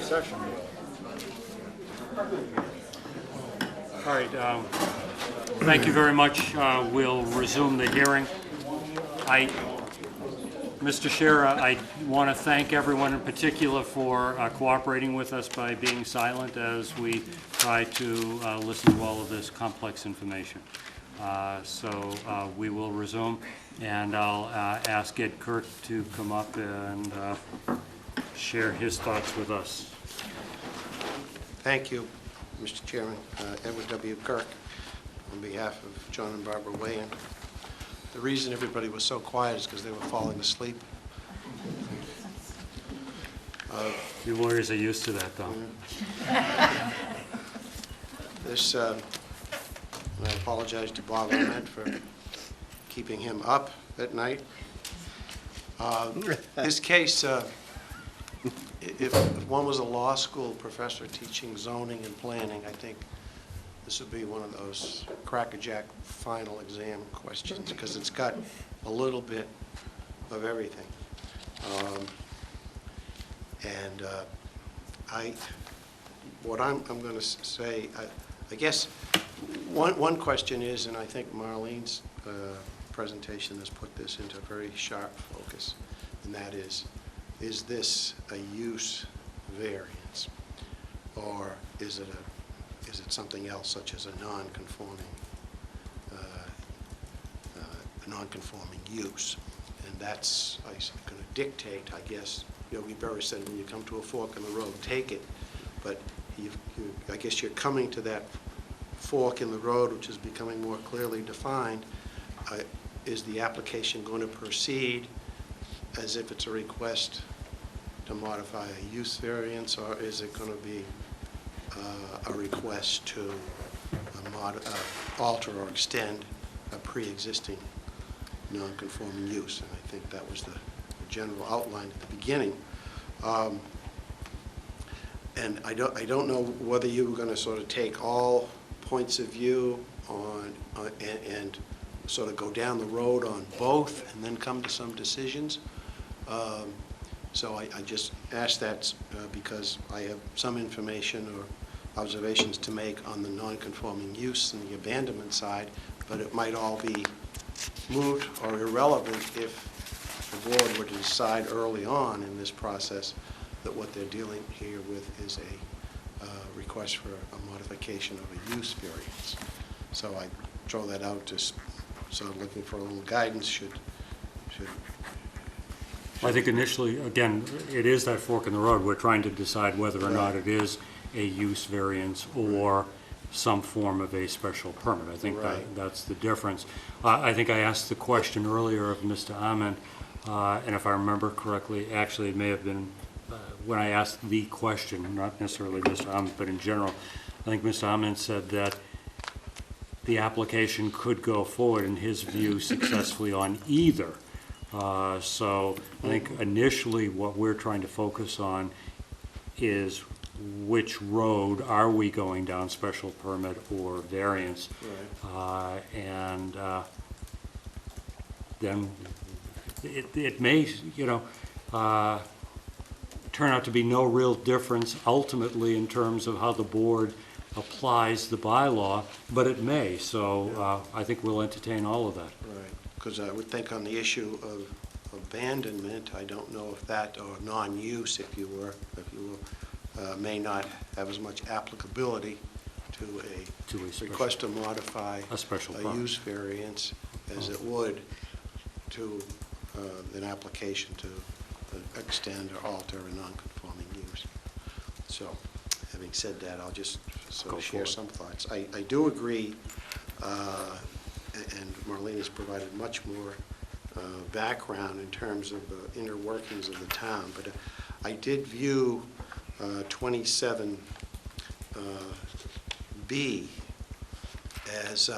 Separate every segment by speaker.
Speaker 1: session.
Speaker 2: All right. Thank you very much. We'll resume the hearing. Mr. Chair, I want to thank everyone in particular for cooperating with us by being silent as we try to listen to all of this complex information. So we will resume, and I'll ask Ed Kirk to come up and share his thoughts with us.
Speaker 3: Thank you, Mr. Chairman. Edward W. Kirk, on behalf of John and Barbara Whayen. The reason everybody was so quiet is because they were falling asleep.
Speaker 2: You lawyers are used to that, though.
Speaker 3: I apologize to Bob Ahmed for keeping him up at night. This case, if one was a law school professor teaching zoning and planning, I think this would be one of those crackerjack final exam questions, because it's got a little bit of everything. What I'm going to say, I guess one question is, and I think Marlene's presentation has put this into very sharp focus, and that is this a use variance, or is it something else, such as a non-conforming use? And that's going to dictate, I guess. Yogi Berra said, when you come to a fork in the road, take it. But I guess you're coming to that fork in the road, which is becoming more clearly defined. Is the application going to proceed as if it's a request to modify a use variance, or is it going to be a request to alter or extend a pre-existing non-conforming use? And I think that was the general outline at the beginning. And I don't know whether you were going to sort of take all points of view on and sort of go down the road on both and then come to some decisions. So I just asked that because I have some information or observations to make on the non-conforming use and the abandonment side, but it might all be moot or irrelevant if the board were to decide early on in this process that what they're dealing here with is a request for a modification of a use variance. So I throw that out to sort of looking for a little guidance.
Speaker 2: I think initially, again, it is that fork in the road. We're trying to decide whether or not it is a use variance or some form of a special permit. I think that's the difference. I think I asked the question earlier of Mr. Ahmed, and if I remember correctly, actually it may have been when I asked the question, not necessarily Mr. Ahmed, but in general, I think Mr. Ahmed said that the application could go forward, in his view, successfully on either. So I think initially what we're trying to focus on is which road are we going down, special permit or variance. Right. Then it may, turn out to be no real difference ultimately in terms of how the board applies the bylaw, but it may. So I think we'll entertain all of that.
Speaker 3: Right, because I would think on the issue of abandonment, I don't know if that, or non-use, if you will, may not have as much applicability to a request to modify a use variance as it would to an application to extend or alter a non-conforming use. So, having said that, I'll just sort of share some thoughts. I do agree, and Marlene has provided much more background in terms of the inner workings of the town, but I did view 27B as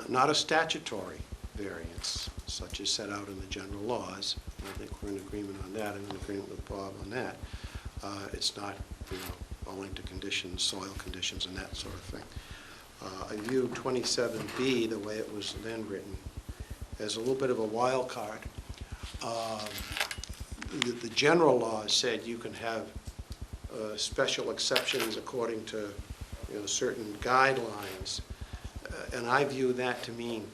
Speaker 3: not a statutory variance, such as set out in the general laws. I think we're in agreement on that. I'm in agreement with Bob on that. It's not, owing to conditions, soil conditions, and that sort of thing. I view 27B, the way it was then written, as a little bit of a wild card. The general law said you can have special exceptions according to, certain guidelines. And I view that to mean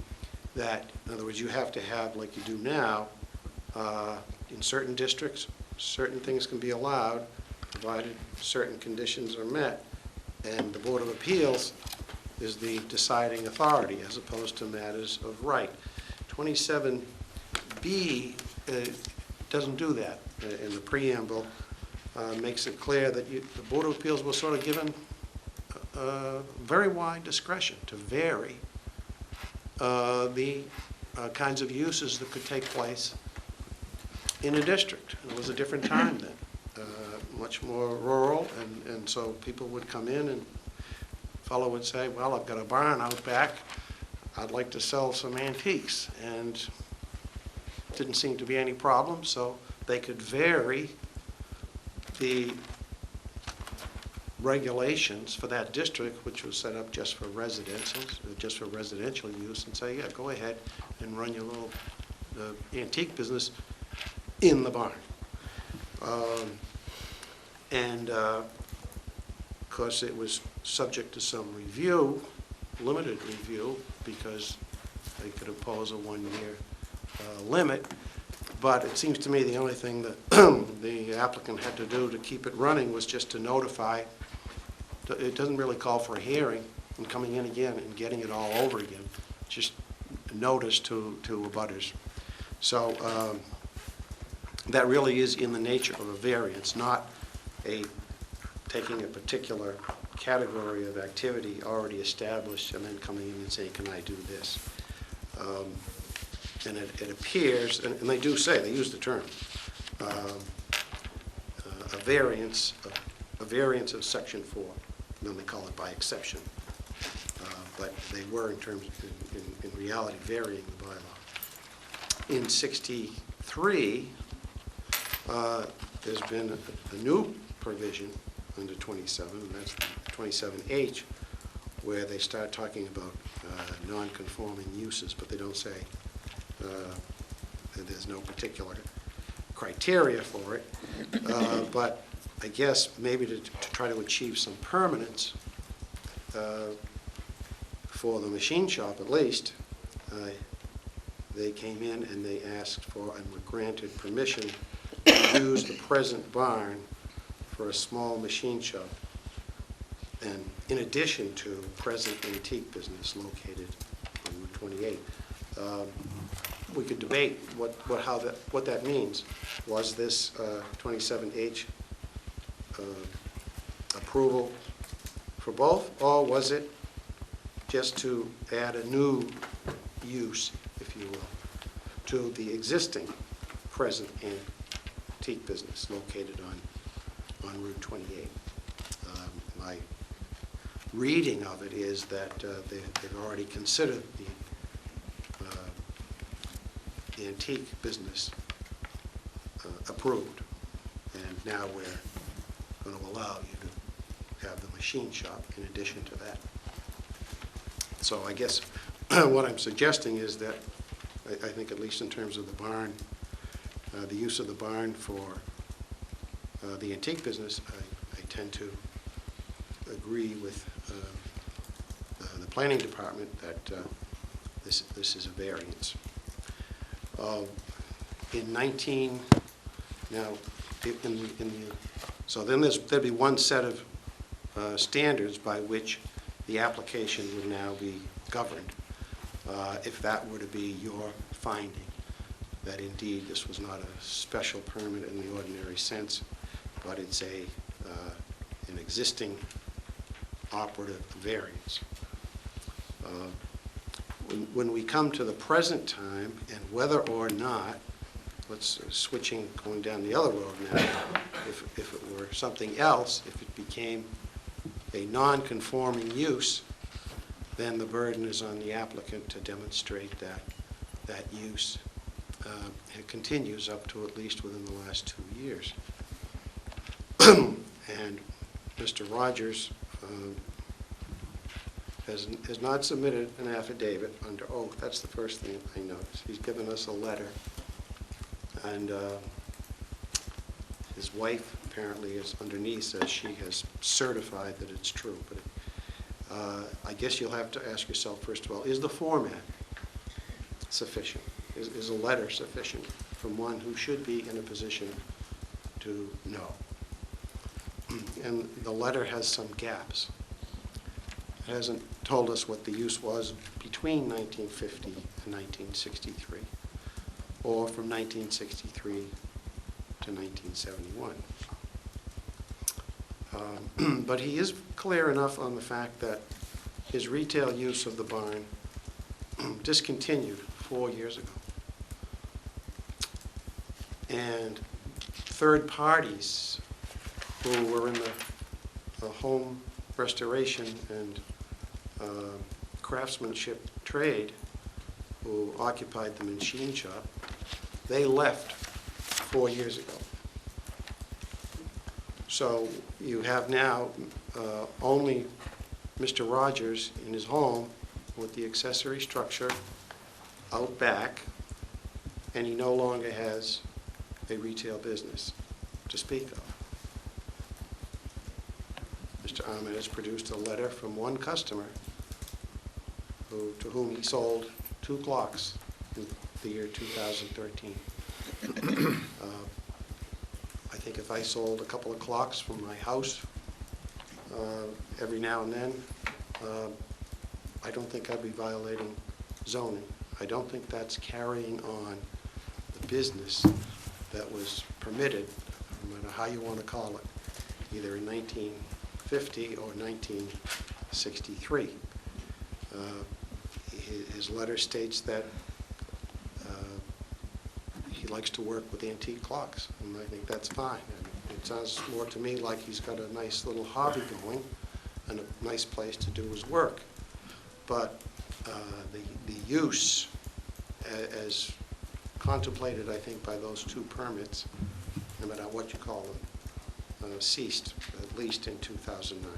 Speaker 3: that, in other words, you have to have, like you do now, in certain districts, certain things can be allowed, provided certain conditions are met, and the Board of Appeals is the deciding authority as opposed to matters of right. 27B doesn't do that. In the preamble, makes it clear that the Board of Appeals was sort of given very wide discretion to vary the kinds of uses that could take place in a district. It was a different time then, much more rural, and so people would come in and a fellow would say, well, I've got a barn out back, I'd like to sell some antiques, and didn't seem to be any problem, so they could vary the regulations for that district, which was set up just for residential use, and say, yeah, go ahead and run your little antique business in the barn. Of course, it was subject to some review, limited review, because they could impose a one-year limit. But it seems to me the only thing that the applicant had to do to keep it running was just to notify. It doesn't really call for a hearing and coming in again and getting it all over again. Just notice to abutters. So that really is in the nature of a variance, not taking a particular category of activity already established and then coming in and saying, can I do this? And it appears, and they do say, they use the term, a variance of Section 4. Then they call it by exception. But they were, in reality, varying the bylaw. In 63, there's been a new provision under 27, and that's 27H, where they start talking about non-conforming uses, but they don't say that there's no particular criteria for it. But I guess maybe to try to achieve some permanence for the machine shop at least, they came in and they asked for and were granted permission to use the present barn for a small machine shop, and in addition to present antique business located on Route 28. We could debate what that means. Was this 27H approval for both, or was it just to add a new use, if you will, to the existing present antique business located on Route 28? My reading of it is that they've already considered the antique business approved, and now we're going to allow you to have the machine shop in addition to that. So I guess what I'm suggesting is that I think, at least in terms of the barn, the use of the barn for the antique business, I tend to agree with the planning department that this is a variance. So then there'd be one set of standards by which the application would now be governed, if that were to be your finding, that indeed this was not a special permit in the ordinary sense, but it's an existing operative variance. When we come to the present time, and whether or not, going down the other road now, if it were something else, if it became a non-conforming use, then the burden is on the applicant to demonstrate that use it continues up to at least within the last 2 years. And Mr. Rogers has not submitted an affidavit under oath. That's the first thing I noticed. He's given us a letter, and his wife apparently is underneath says she has certified that it's true. But I guess you'll have to ask yourself, first of all, is the format sufficient? Is a letter sufficient from one who should be in a position to know? And the letter has some gaps. It hasn't told us what the use was between 1950 and 1963, or from 1963 to 1971. But he is clear enough on the fact that his retail use of the barn discontinued 4 years ago. And third parties who were in the home restoration and craftsmanship trade, who occupied the machine shop, they left 4 years ago. So you have now only Mr. Rogers in his home with the accessory structure out back, and he no longer has a retail business to speak of. Mr. Ahmed has produced a letter from one customer to whom he sold 2 clocks in the year 2013. I think if I sold a couple of clocks from my house every now and then, I don't think I'd be violating zoning. I don't think that's carrying on the business that was permitted, no matter how you want to call it, either in 1950 or 1963. His letter states that he likes to work with antique clocks, and I think that's fine. And it sounds more to me like he's got a nice little hobby going and a nice place to do his work. But the use, as contemplated, I think, by those 2 permits, no matter what you call them, ceased, at least in 2009.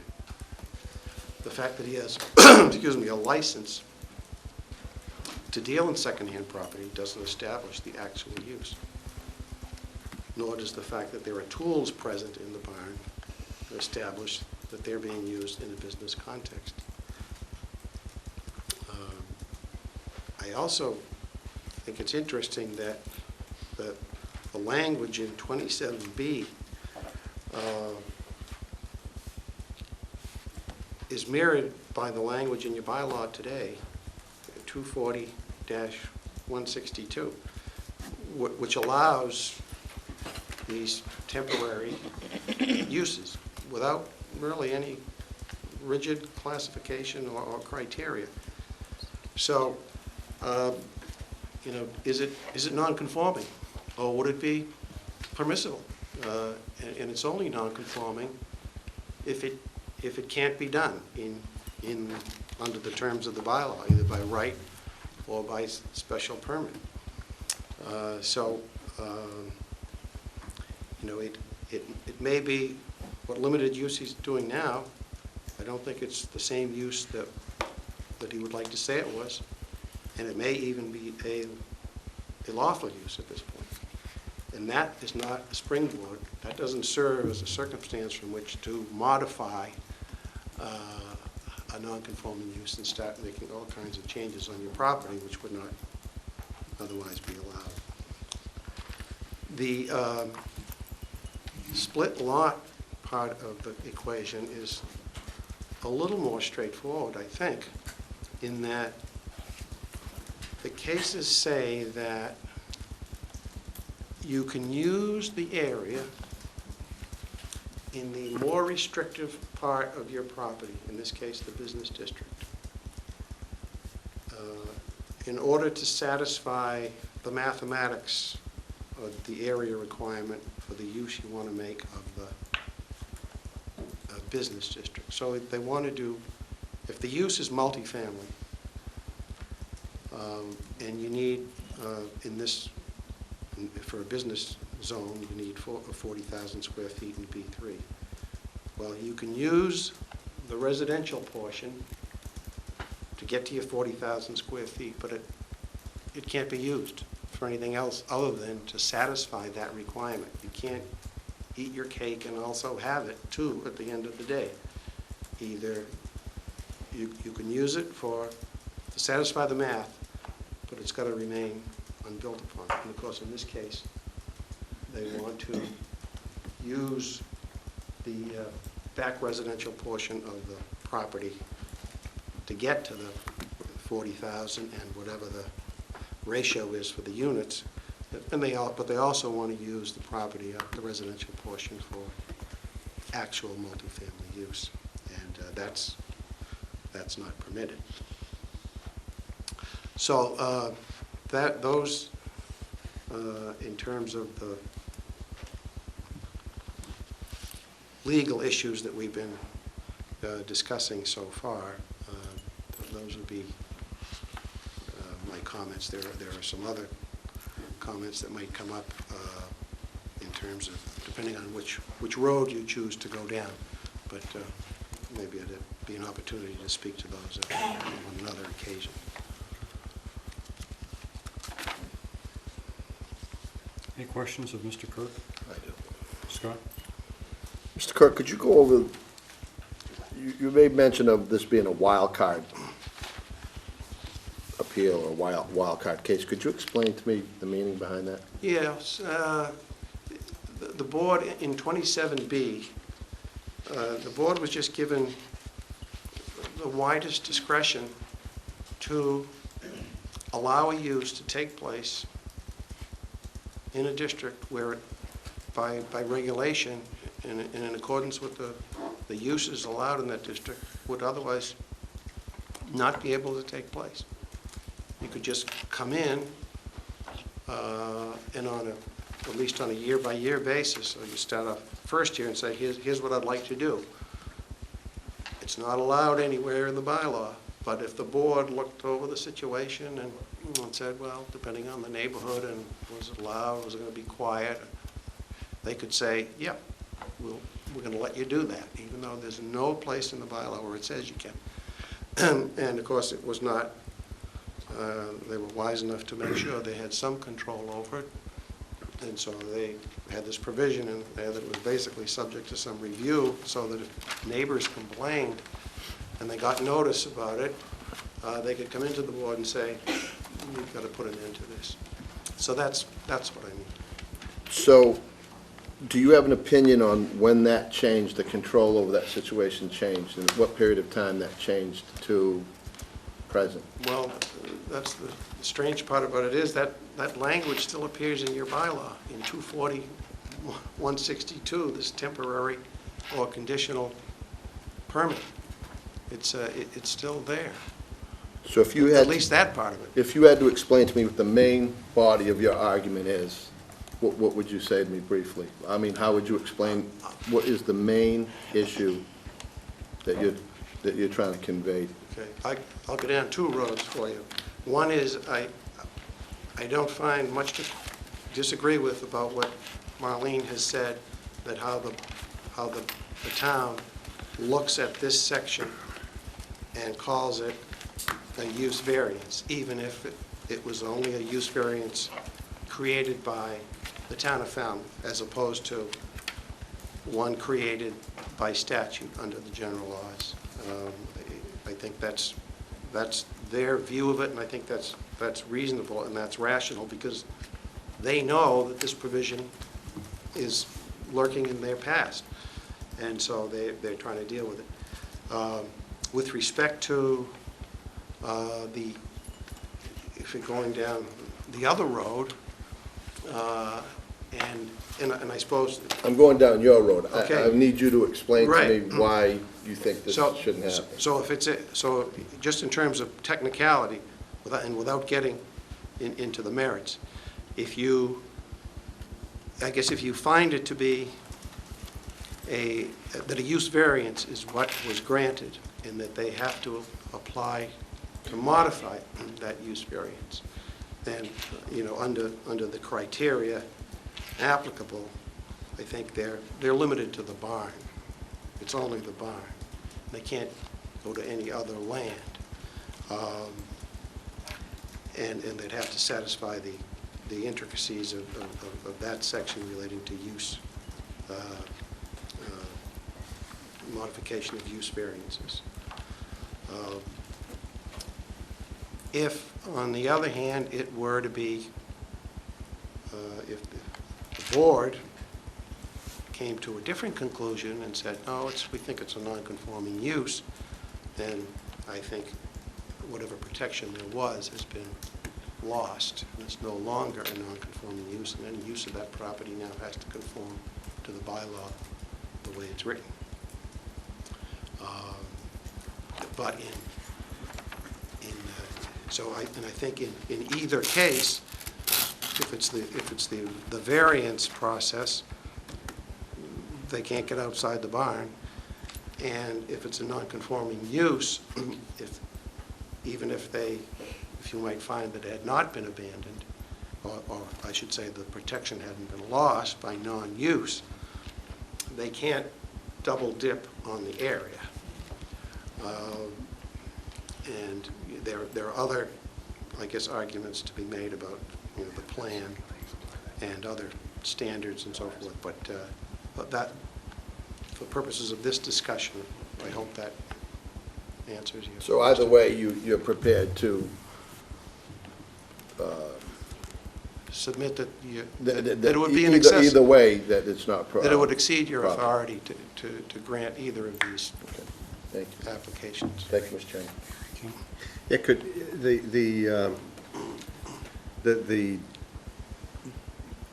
Speaker 3: The fact that he has, excuse me, a license to deal in secondhand property doesn't establish the actual use, nor does the fact that there are tools present in the barn establish that they're being used in a business context. I also think it's interesting that the language in 27B is mirrored by the language in your bylaw today, 240-162, which allows these temporary uses without really any rigid classification or criteria. So, you know, is it non-conforming, or would it be permissible? And it's only non-conforming if it can't be done under the terms of the bylaw, either by right or by special permit. You know, it may be what limited use he's doing now. I don't think it's the same use that he would like to say it was, and it may even be a lawful use at this point. And that is not a springboard. That doesn't serve as a circumstance from which to modify a non-conforming use and start making all kinds of changes on your property which would not otherwise be allowed. The split lot part of the equation is a little more straightforward, I think, in that the cases say that you can use the area in the more restrictive part of your property, in this case the business district, in order to satisfy the mathematics of the area requirement for the use you want to make of the business district. So they want to do, if the use is multifamily, and you need, for a business zone, you need 40,000 square feet in B3. Well, you can use the residential portion to get to your 40,000 square feet, but it can't be used for anything else other than to satisfy that requirement. You can't eat your cake and also have it too at the end of the day. Either you can use it to satisfy the math, but it's got to remain unbuilt upon. And of course, in this case, they want to use the back residential portion of the property to get to the 40,000 and whatever the ratio is for the units. And but they also want to use the property, the residential portion, for actual multifamily use, and that's not permitted. So those, in terms of the legal issues that we've been discussing so far, those would be my comments. There are some other comments that might come up in terms of, depending on which road you choose to go down, but maybe it'd be an opportunity to speak to those on another occasion.
Speaker 2: Any questions of Mr. Kirk?
Speaker 1: I do.
Speaker 2: Scott?
Speaker 1: Mr. Kirk, could you go over, you made mention of this being a wild card appeal or wild card case. Could you explain to me the meaning behind that?
Speaker 3: Yes. The board in 27B, the board was just given the widest discretion to allow a use to take place in a district where, by regulation, and in accordance with the uses allowed in that district, would otherwise not be able to take place. You could just come in and at least on a year-by-year basis, so you start off first year and say, here's what I'd like to do. It's not allowed anywhere in the bylaw, but if the board looked over the situation and said, well, depending on the neighborhood and was it loud, was it going to be quiet, they could say, yep, we're going to let you do that, even though there's no place in the bylaw where it says you can. And of course, it was not, they were wise enough to make sure they had some control over it. And so they had this provision in there that was basically subject to some review, so that if neighbors complained and they got notice about it, they could come into the board and say, you've got to put an end to this. So that's what I mean.
Speaker 1: So, do you have an opinion on when that changed, the control over that situation changed, and what period of time that changed to present?
Speaker 3: Well, that's the strange part about it is that language still appears in your bylaw in 240-162, this temporary or conditional permit. It's still there.
Speaker 1: So if you had,
Speaker 3: at least that part of it.
Speaker 1: if you had to explain to me what the main body of your argument is, what would you say to me briefly? I mean, how would you explain what is the main issue that you're trying to convey?
Speaker 3: Okay, I'll go down two roads for you. One is I don't find much to disagree with about what Marlene has said, that how the town looks at this section and calls it a use variance, even if it was only a use variance created by the town of Falmouth, as opposed to one created by statute under the general laws. I think that's their view of it, and I think that's reasonable and that's rational, because they know that this provision is lurking in their past, and so they're trying to deal with it. With respect to if you're going down the other road, and I suppose...
Speaker 1: I'm going down your road.
Speaker 3: Okay.
Speaker 1: I need you to explain
Speaker 3: Right.
Speaker 1: to me why you think this shouldn't happen.
Speaker 3: So just in terms of technicality, without getting into the merits, I guess if you find it to be that a use variance is what was granted, and that they have to apply to modify that use variance, then, under the criteria applicable, I think they're limited to the barn. It's only the barn. They can't go to any other land. And they'd have to satisfy the intricacies of that section relating to use modification of use variances. If, on the other hand, it were to be, if the board came to a different conclusion and said, no, we think it's a non-conforming use, then I think whatever protection there was has been lost, and it's no longer a non-conforming use, and any use of that property now has to conform to the bylaw the way it's written. But I think in either case, if it's the variance process, they can't get outside the barn, and if it's a non-conforming use, even if you might find that it had not been abandoned, or I should say the protection hadn't been lost by non-use, they can't double dip on the area. And there are other, I guess, arguments to be made about, the plan and other standards and so forth, but that, for purposes of this discussion, I hope that answers you.
Speaker 1: So either way, you're prepared to
Speaker 3: submit that
Speaker 1: that
Speaker 3: it would be in excess.
Speaker 1: Either way, that it's not
Speaker 3: That it would exceed your
Speaker 1: proper.
Speaker 3: authority to grant either of these
Speaker 1: Okay. Thank you.
Speaker 3: applications.
Speaker 1: Thank you, Mr. Chairman.
Speaker 4: Yeah, could, the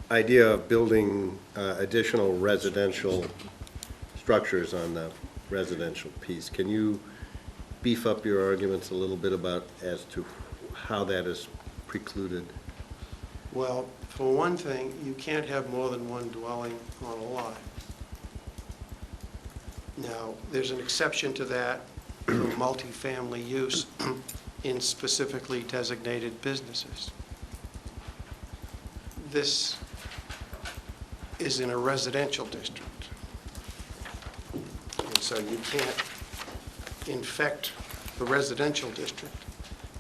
Speaker 4: idea of building additional residential structures on the residential piece, can you beef up your arguments a little bit about as to how that is precluded?
Speaker 3: Well, for one thing, you can't have more than one dwelling on a lot. Now, there's an exception to that for multifamily use in specifically designated businesses. This is in a residential district. And so you can't infect the residential district.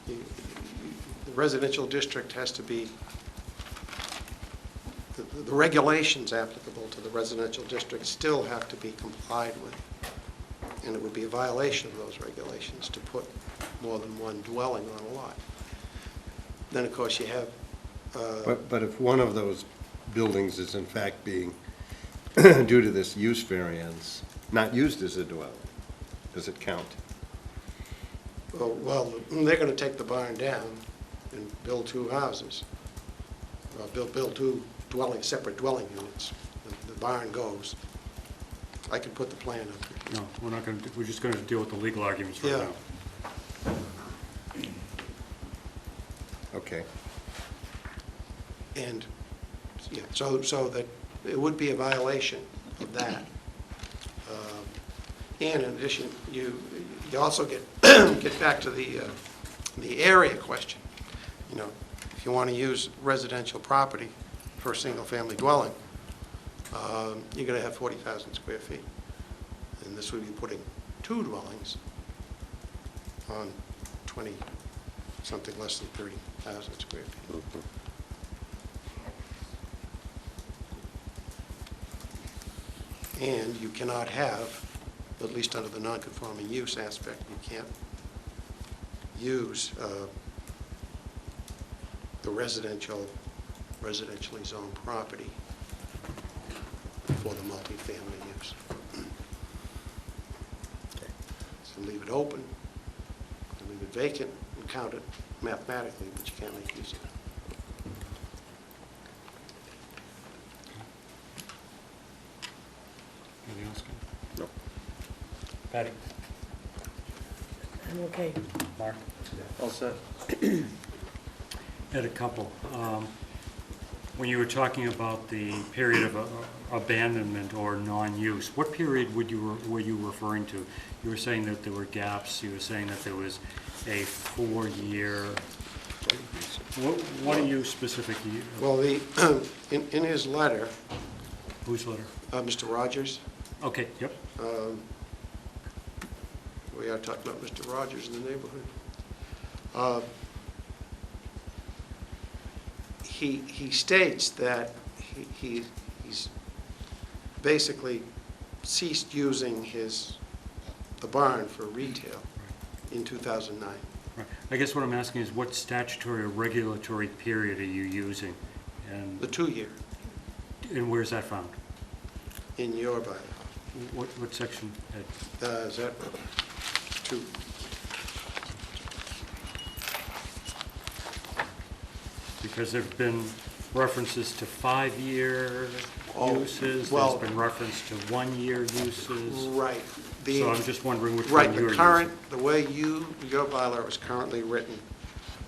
Speaker 3: The residential district has to be, the regulations applicable to the residential district still have to be complied with. And it would be a violation of those regulations to put more than one dwelling on a lot. Then, of course, you have...
Speaker 4: But if one of those buildings is in fact being, due to this use variance, not used as a dwelling, does it count?
Speaker 3: Well, they're going to take the barn down and build two houses. Build two separate dwelling units. The barn goes. I can put the plan up.
Speaker 2: No, we're not going to, we're just going to deal with the legal arguments right
Speaker 3: Yeah.
Speaker 2: now.
Speaker 4: Okay.
Speaker 3: And, yeah, so that it would be a violation of that. And in addition, you also get back to the area question. If you want to use residential property for a single-family dwelling, you're going to have 40,000 square feet. And this would be putting two dwellings on 20, something less than 30,000 square feet. And you cannot have, at least under the non-conforming use aspect, you can't use the residentially zoned property for the multifamily use. So leave it open, leave it vacant, and count it mathematically, but you can't make use of it.
Speaker 2: Anything else?
Speaker 4: No.
Speaker 2: Patty?
Speaker 5: I'm okay.
Speaker 2: Mark?
Speaker 1: All set.
Speaker 2: Had a couple. When you were talking about the period of abandonment or non-use, what period were you referring to? You were saying that there were gaps. You were saying that there was a 4-year. What are you specifically?
Speaker 3: Well, in his letter,
Speaker 2: Whose letter?
Speaker 3: Mr. Rogers,
Speaker 2: Okay. Yep.
Speaker 3: we are talking about Mr. Rogers in the neighborhood. He states that he's basically ceased using the barn for retail in 2009.
Speaker 2: Right. I guess what I'm asking is what statutory or regulatory period are you using?
Speaker 3: The 2-year
Speaker 2: And where's that found?
Speaker 3: in your bylaw.
Speaker 2: What section?
Speaker 3: Is that 2?
Speaker 2: Because there've been references to 5-year
Speaker 3: Oh,
Speaker 2: uses,
Speaker 3: well-
Speaker 2: there's been reference to 1-year uses.
Speaker 3: Right.
Speaker 2: So I'm just wondering which
Speaker 3: Right,
Speaker 2: one you're
Speaker 3: the
Speaker 2: using.
Speaker 3: current, the way your bylaw is currently written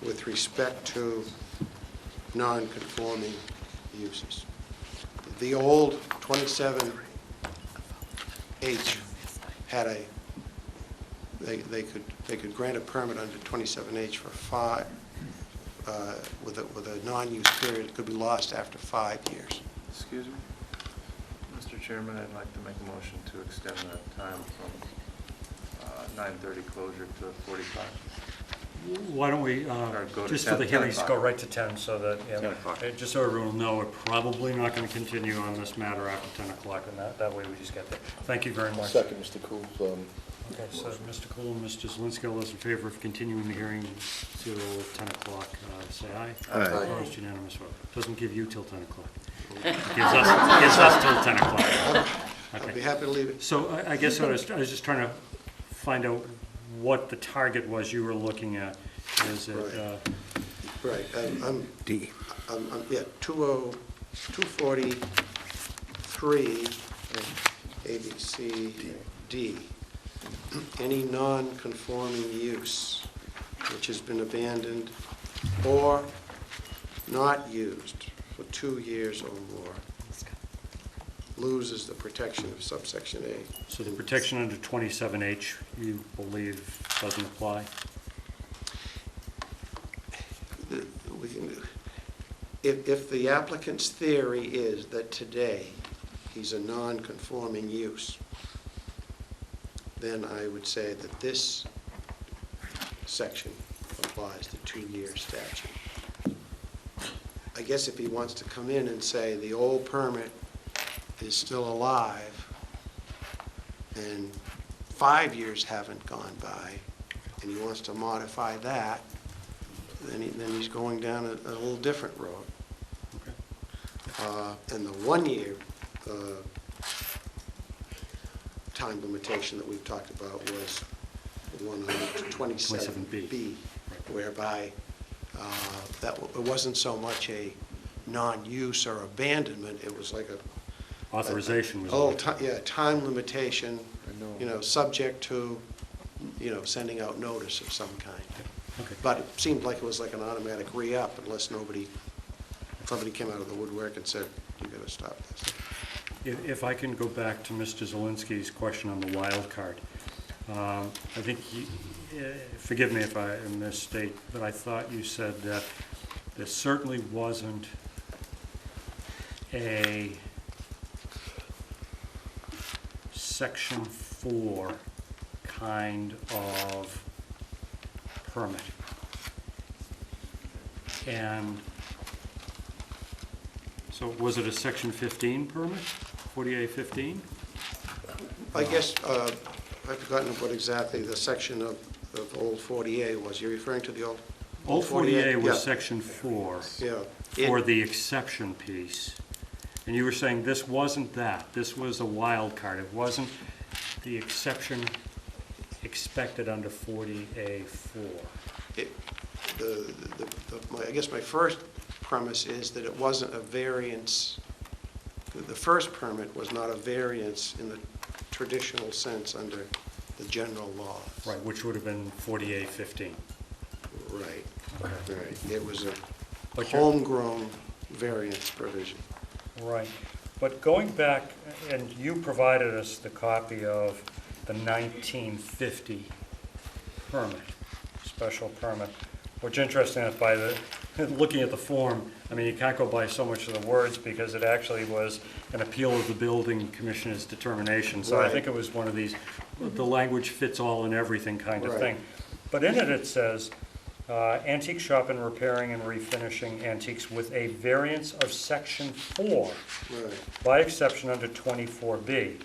Speaker 3: with respect to non-conforming uses. The old 27H had they could grant a permit under 27H for 5, with a non-use period. It could be lost after 5 years.
Speaker 5: Excuse me? Mr. Chairman, I'd like to make a motion to extend that time from 9:30 closure to 45.
Speaker 2: Why don't we,
Speaker 5: Or go to
Speaker 2: just for the
Speaker 5: 10
Speaker 2: hearings,
Speaker 5: o'clock.
Speaker 2: go right to 10 so that,
Speaker 5: 10 o'clock.
Speaker 2: just so everyone will know, we're probably not going to continue on this matter after 10 o'clock, and that way we just get there. Thank you very much.
Speaker 1: Second, Mr. Cool's,
Speaker 2: Okay, so Mr. Cool and Mr. Zelinski, all those in favor of continuing the hearing till 10 o'clock, say aye.
Speaker 4: Aye.
Speaker 2: Opposed, unanimous vote. Doesn't give you till 10 o'clock. Gives us till 10 o'clock.
Speaker 3: I'd be
Speaker 2: Okay.
Speaker 3: happy to leave it.
Speaker 2: So I guess I was just trying to find out what the target was you were looking at. Is it,
Speaker 3: Right.
Speaker 4: D.
Speaker 3: Yeah, 243, A, B, C, D. Any non-conforming use which has been abandoned or not used for 2 years or more loses the protection of subsection A.
Speaker 2: so the protection under 27H, you believe doesn't apply?
Speaker 3: We can, if the applicant's theory is that today he's a non-conforming use, then I would say that this section applies to 2-year statute. I guess if he wants to come in and say the old permit is still alive and 5 years haven't gone by, and he wants to modify that, then he's going down a little different road.
Speaker 2: Okay.
Speaker 3: And the 1-year time limitation that we've talked about was the one on 27B, whereby it wasn't so much a non-use or abandonment, it was like a
Speaker 2: Authorization was.
Speaker 3: a little time limitation, subject to, sending out notice of some kind.
Speaker 2: Okay.
Speaker 3: But it seemed like it was like an automatic re-up unless somebody came out of the woodwork and said, you gotta stop this.
Speaker 2: If I can go back to Mr. Zelinski's question on the wild card. I think, forgive me if I misstate, but I thought you said that there certainly wasn't a Section 4 kind of permit. And so was it a Section 15 permit, 4815?
Speaker 3: I guess, I've forgotten what exactly the section of old 40A was. You're referring to the old?
Speaker 2: Old 40A was
Speaker 3: Yeah.
Speaker 2: Section 4
Speaker 3: Yeah.
Speaker 2: for the exception piece. And you were saying this wasn't that. This was a wild card. It wasn't the exception expected under 40A4.
Speaker 3: I guess my first premise is that it wasn't a variance. The first permit was not a variance in the traditional sense under the general law.
Speaker 2: Right, which would have been 4815.
Speaker 3: Right, right. It was a
Speaker 2: But you're-
Speaker 3: homegrown variance provision.
Speaker 2: Right. But going back, and you provided us the copy of the 1950 permit, special permit, which interesting enough, by looking at the form, I mean, you can't go by so much of the words because it actually was an appeal of the building commissioner's determination. So I
Speaker 3: Right.
Speaker 2: think it was one of these, the language fits all and everything kind of
Speaker 3: Right.
Speaker 2: thing. But in it, it says, Antique shop and repairing and refinishing antiques with a variance of section 4,
Speaker 3: Right.
Speaker 2: by exception under 24B.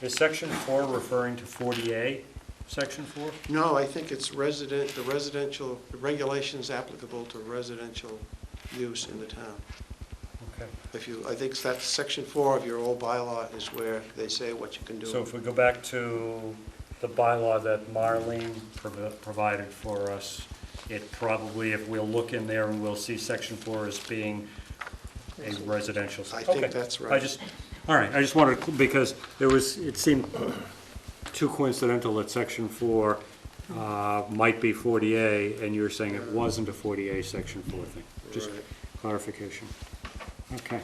Speaker 2: Is section 4 referring to 40A, section 4?
Speaker 3: No, I think it's the residential, the regulations applicable to residential use in the town.
Speaker 2: Okay.
Speaker 3: I think that's section 4 of your old bylaw is where they say what you can do.
Speaker 2: So if we go back to the bylaw that Marlene provided for us, it probably, if we'll look in there and we'll see section 4 as being a residential.
Speaker 3: I think
Speaker 2: Okay.
Speaker 3: that's right.
Speaker 2: All right, I just wanted, because it seemed too coincidental that section 4 might be 40A, and you're saying it wasn't a 40A section 4 thing. Just
Speaker 3: Right.
Speaker 2: clarification. Okay.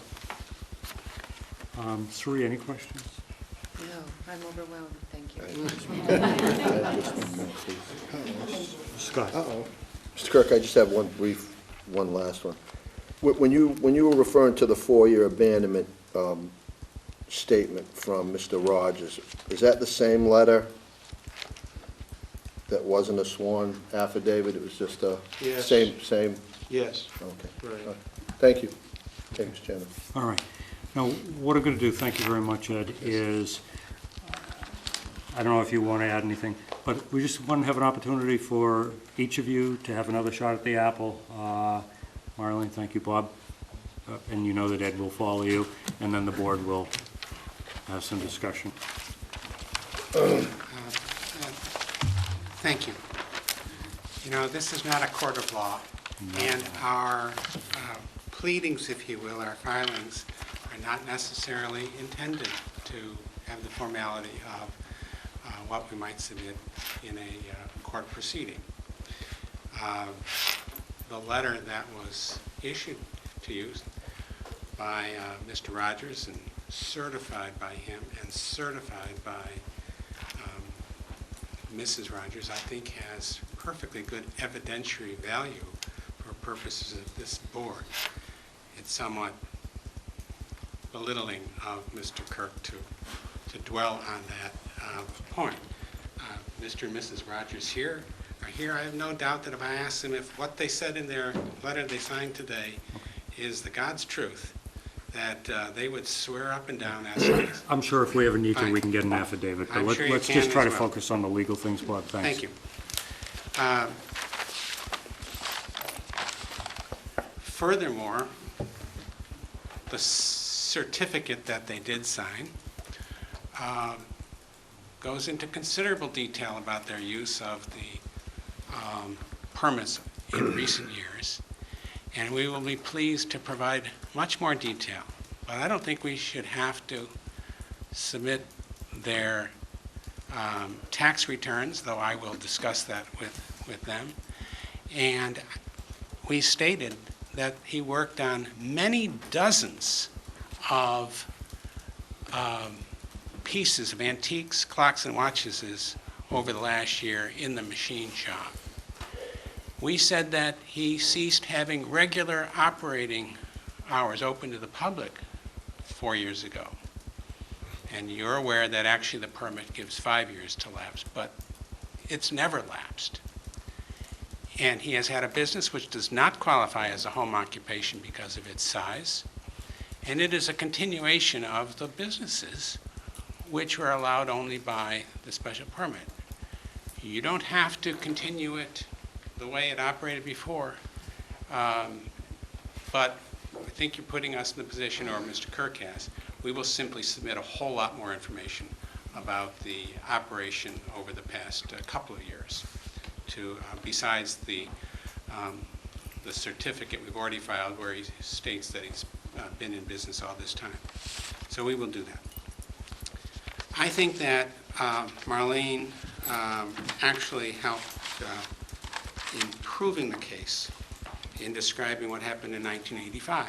Speaker 2: Sri, any questions?
Speaker 6: No, I'm overwhelmed, thank you.
Speaker 2: Scott?
Speaker 1: Mr. Kirk, I just have one last one. When you were referring to the 4-year abandonment statement from Mr. Rogers, is that the same letter that wasn't a sworn affidavit? It was just a
Speaker 3: Yes.
Speaker 1: same?
Speaker 3: Yes,
Speaker 1: Okay.
Speaker 3: right.
Speaker 1: Thank you. Thank you, Mr. Chairman.
Speaker 2: All right. Now, what I'm going to do, thank you very much, Ed, is, I don't know if you want to add anything, but we just want to have an opportunity for each of you to have another shot at the apple. Marlene, thank you, Bob. And you know that Ed will follow you, and then the board will have some discussion.
Speaker 7: Thank you. You know, this is not a court of law, and our pleadings, if you will, our filings, are not necessarily intended to have the formality of what we might submit in a court proceeding. The letter that was issued to you by Mr. Rogers and certified by him and certified by Mrs. Rogers, I think has perfectly good evidentiary value for purposes of this board. It's somewhat belittling of Mr. Kirk to dwell on that point. Mr. and Mrs. Rogers are here. I have no doubt that if I asked them if what they said in their letter they signed today is the God's truth, that they would swear up and down as it is.
Speaker 2: I'm sure if we ever need to, we
Speaker 7: Fine.
Speaker 2: can get an affidavit, but
Speaker 7: I'm sure you
Speaker 2: let's
Speaker 7: can
Speaker 2: just try
Speaker 7: as
Speaker 2: to
Speaker 7: well.
Speaker 2: focus on the legal things, Bob. Thanks.
Speaker 7: Thank you. Furthermore, the certificate that they did sign goes into considerable detail about their use of the permits in recent years, and we will be pleased to provide much more detail. But I don't think we should have to submit their tax returns, though I will discuss that with them. And we stated that he worked on many dozens of pieces of antiques, clocks, and watches over the last year in the machine shop. We said that he ceased having regular operating hours open to the public 4 years ago. And you're aware that actually the permit gives 5 years to lapse, but it's never lapsed. And he has had a business which does not qualify as a home occupation because of its size. And it is a continuation of the businesses which were allowed only by the special permit. You don't have to continue it the way it operated before, but I think you're putting us in the position, or Mr. Kirk has, we will simply submit a whole lot more information about the operation over the past couple of years, besides the certificate we've already filed where he states that he's been in business all this time. So we will do that. I think that Marlene actually helped in proving the case in describing what happened in 1985.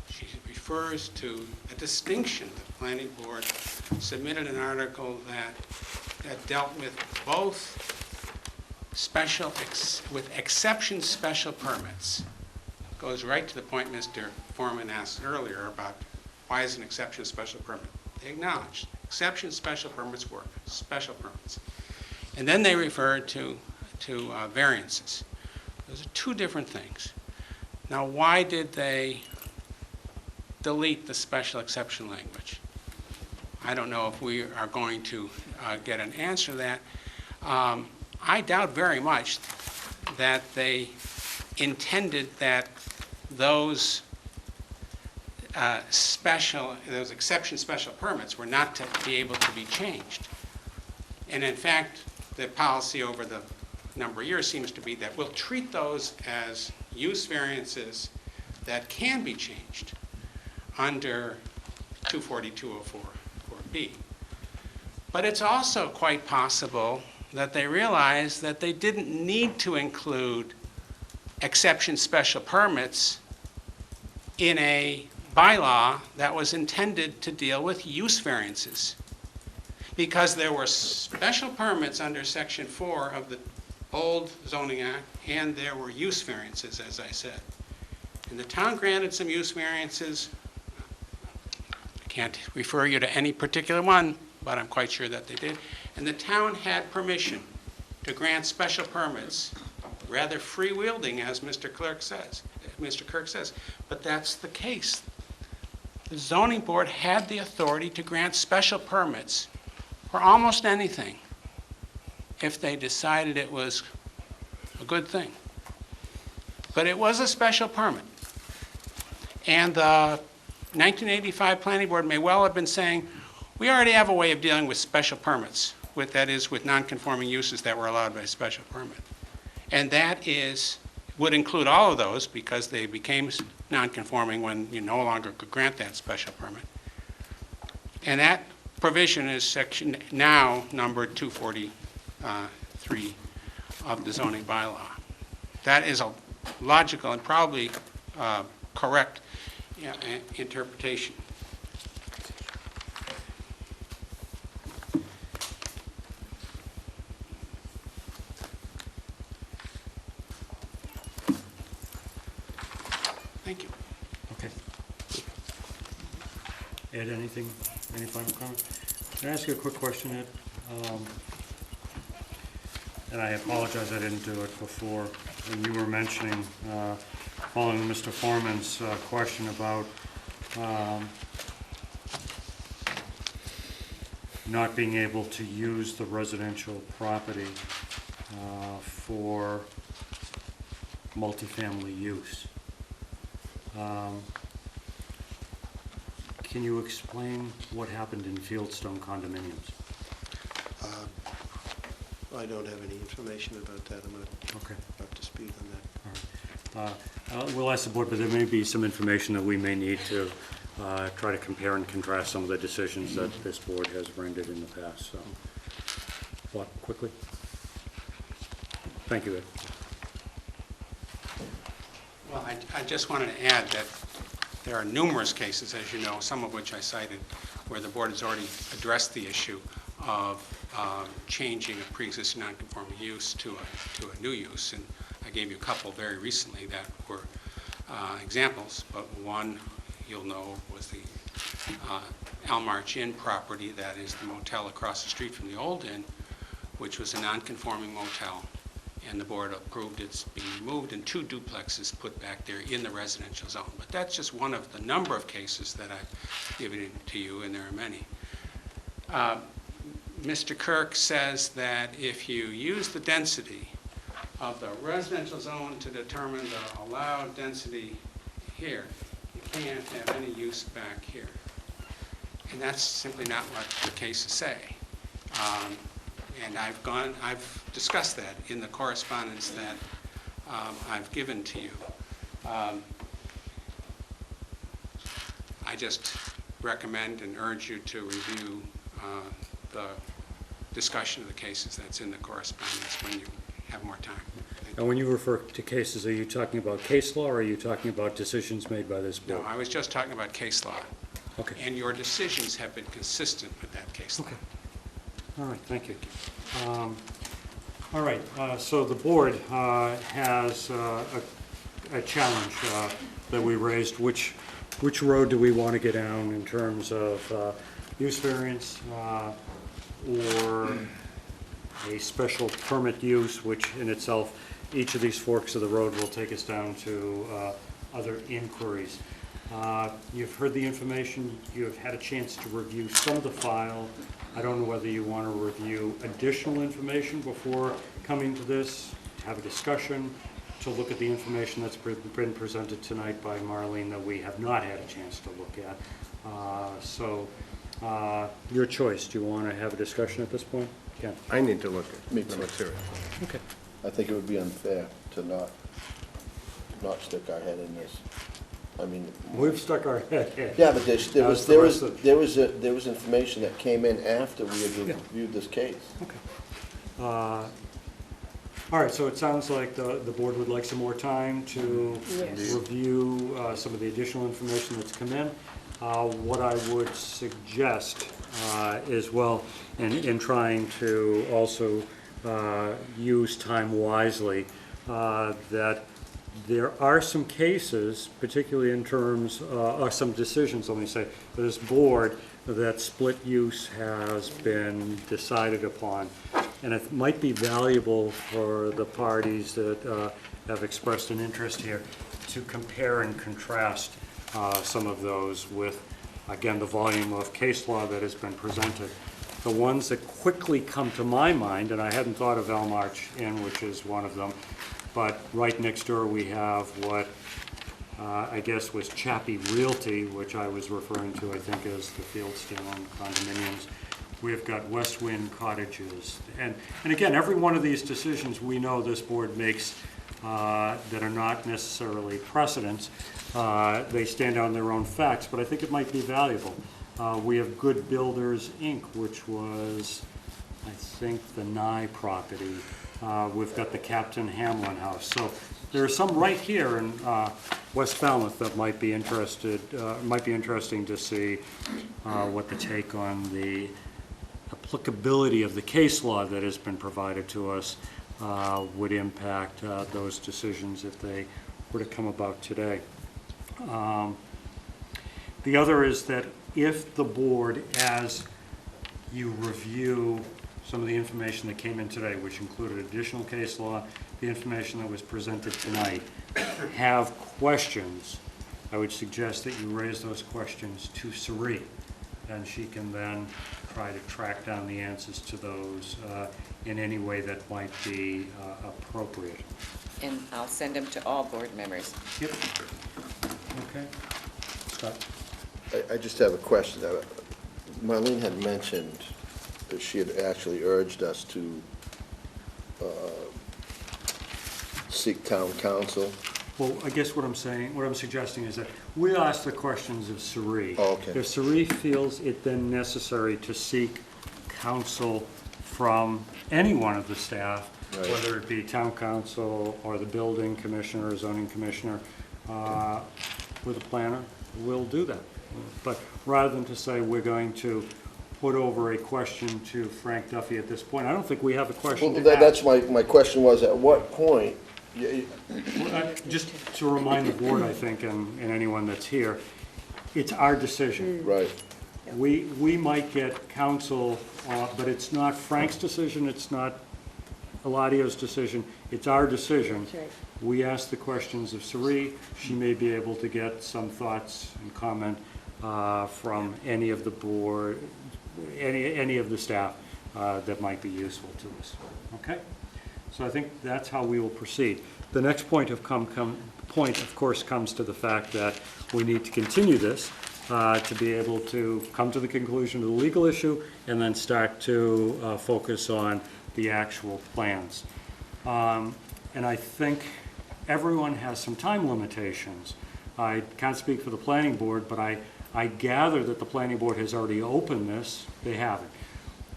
Speaker 7: She refers to a distinction. The planning board submitted an article that dealt with both with exception special permits. Goes right to the point Mr. Foreman asked earlier about why is an exception special permit. They acknowledged exception special permits were special permits. And then they referred to variances. Those are two different things. Now, why did they delete the special exception language? I don't know if we are going to get an answer to that. I doubt very much that they intended that those those exception special permits were not to be able to be changed. And in fact, the policy over the number of years seems to be that we'll treat those as use variances that can be changed under 240-204-4B. But it's also quite possible that they realized that they didn't need to include exception special permits in a bylaw that was intended to deal with use variances, because there were special permits under Section 4 of the old zoning act, and there were use variances, as I said. And the town granted some use variances. I can't refer you to any particular one, but I'm quite sure that they did. And the town had permission to grant special permits, rather free-wielding, as Mr. Kirk says. But that's the case. The zoning board had the authority to grant special permits for almost anything if they decided it was a good thing. But it was a special permit. And the 1985 Planning Board may well have been saying, we already have a way of dealing with special permits, that is, with non-conforming uses that were allowed by special permit. And that would include all of those, because they became non-conforming when you no longer could grant that special permit. And that provision is section now numbered 243 of the zoning bylaw. That is a logical and probably correct interpretation. Thank you.
Speaker 2: Okay. Ed, anything, any final comment? Can I ask you a quick question, Ed? And I apologize, I didn't do it before. When you were mentioning, following Mr. Foreman's question about not being able to use the residential property for multifamily use. Can you explain what happened in Fieldstone condominiums?
Speaker 3: I don't have any information about that. I'm not up to speed on that.
Speaker 2: All right. We'll ask the board, but there may be some information that we may need to try to compare and contrast some of the decisions that this board has rendered in the past. So, what, quickly? Thank you, Ed.
Speaker 7: Well, I just wanted to add that there are numerous cases, as you know, some of which I cited, where the board has already addressed the issue of changing a pre-existing non-conforming use to a new use. And I gave you a couple very recently that were examples, but one you'll know was the Elmarch Inn property, that is the motel across the street from the old inn, which was a non-conforming motel. And the board approved its being moved and 2 duplexes put back there in the residential zone. But that's just one of the number of cases that I've given to you, and there are many. Mr. Kirk says that if you use the density of the residential zone to determine the allowed density here, you can't have any use back here. And that's simply not what the cases say. And I've discussed that in the correspondence that I've given to you. I just recommend and urge you to review the discussion of the cases that's in the correspondence when you have more time.
Speaker 2: And when you refer to cases, are you talking about case law, or are you talking about decisions made by this board?
Speaker 7: No, I was just talking about case law.
Speaker 2: Okay.
Speaker 7: And your decisions have been consistent with that case law.
Speaker 2: Okay. All right, thank you. All right, so the board has a challenge that we raised. Which road do we want to get down in terms of use variance or a special permit use, which in itself each of these forks of the road will take us down to other inquiries. You've heard the information, you've had a chance to review some of the file. I don't know whether you want to review additional information before coming to this, have a discussion, to look at the information that's been presented tonight by Marlene that we have not had a chance to look at. Your choice. Do you want to have a discussion at this point? Ken?
Speaker 4: I need to look at
Speaker 1: Me
Speaker 4: the
Speaker 1: too.
Speaker 4: material.
Speaker 2: Okay.
Speaker 1: I think it would be unfair to not stick our head in this. I mean.
Speaker 2: We've stuck our head in.
Speaker 1: Yeah, but there
Speaker 2: How's the rest
Speaker 1: was information that came in after we had
Speaker 2: Yeah.
Speaker 1: reviewed this case.
Speaker 2: Okay. All right, so it sounds like the board would like some more time to
Speaker 6: Yes.
Speaker 2: review some of the additional information that's come in. What I would suggest is, well, in trying to also use time wisely, that there are some cases, particularly in terms, or some decisions, let me say, for this board, that split use has been decided upon. And it might be valuable for the parties that have expressed an interest here to compare and contrast some of those with, again, the volume of case law that has been presented. The ones that quickly come to my mind, and I hadn't thought of Elmarch Inn, which is one of them, but right next door we have what I guess was Chappie Realty, which I was referring to, I think, as the Fieldstone condominiums. We've got West Wind Cottages. And again, every one of these decisions we know this board makes that are not necessarily precedents. They stand on their own facts, but I think it might be valuable. We have Good Builders, Inc., which was, I think, the Nye property. We've got the Captain Hamlin House. So there are some right here in West Falmouth that might be interesting to see what the take on the applicability of the case law that has been provided to us would impact those decisions if they were to come about today. The other is that if the board, as you review some of the information that came in today, which included additional case law, the information that was presented tonight, have questions, I would suggest that you raise those questions to Sari, and she can then try to track down the answers to those in any way that might be appropriate.
Speaker 6: And I'll send them to all board members.
Speaker 2: Yep. Okay. Scott?
Speaker 1: I just have a question. Marlene had mentioned that she had actually urged us to seek town council.
Speaker 2: Well, I guess what I'm suggesting is that we ask the questions of Sari.
Speaker 1: Oh, okay.
Speaker 2: If Sari feels it then necessary to seek counsel from any one of the staff,
Speaker 1: Right.
Speaker 2: whether it be town council or the building commissioner or zoning commissioner, with a planner, we'll do that. But rather than to say we're going to put over a question to Frank Duffy at this point, I don't think we have a question
Speaker 1: Well,
Speaker 2: to ask.
Speaker 1: that's my question was, at what point,
Speaker 2: Just to remind the board, I think, and anyone that's here, it's our decision.
Speaker 1: right,
Speaker 2: We might get counsel, but it's not Frank's decision, it's not Eladio's decision, it's our decision.
Speaker 6: That's right.
Speaker 2: We ask the questions of Sari. She may be able to get some thoughts and comment from any of the board, any of the staff that might be useful to us. Okay? So I think that's how we will proceed. The next point of course, comes to the fact that we need to continue this to be able to come to the conclusion of the legal issue and then start to focus on the actual plans. And I think everyone has some time limitations. I can't speak for the planning board, but I gather that the planning board has already opened this. They haven't.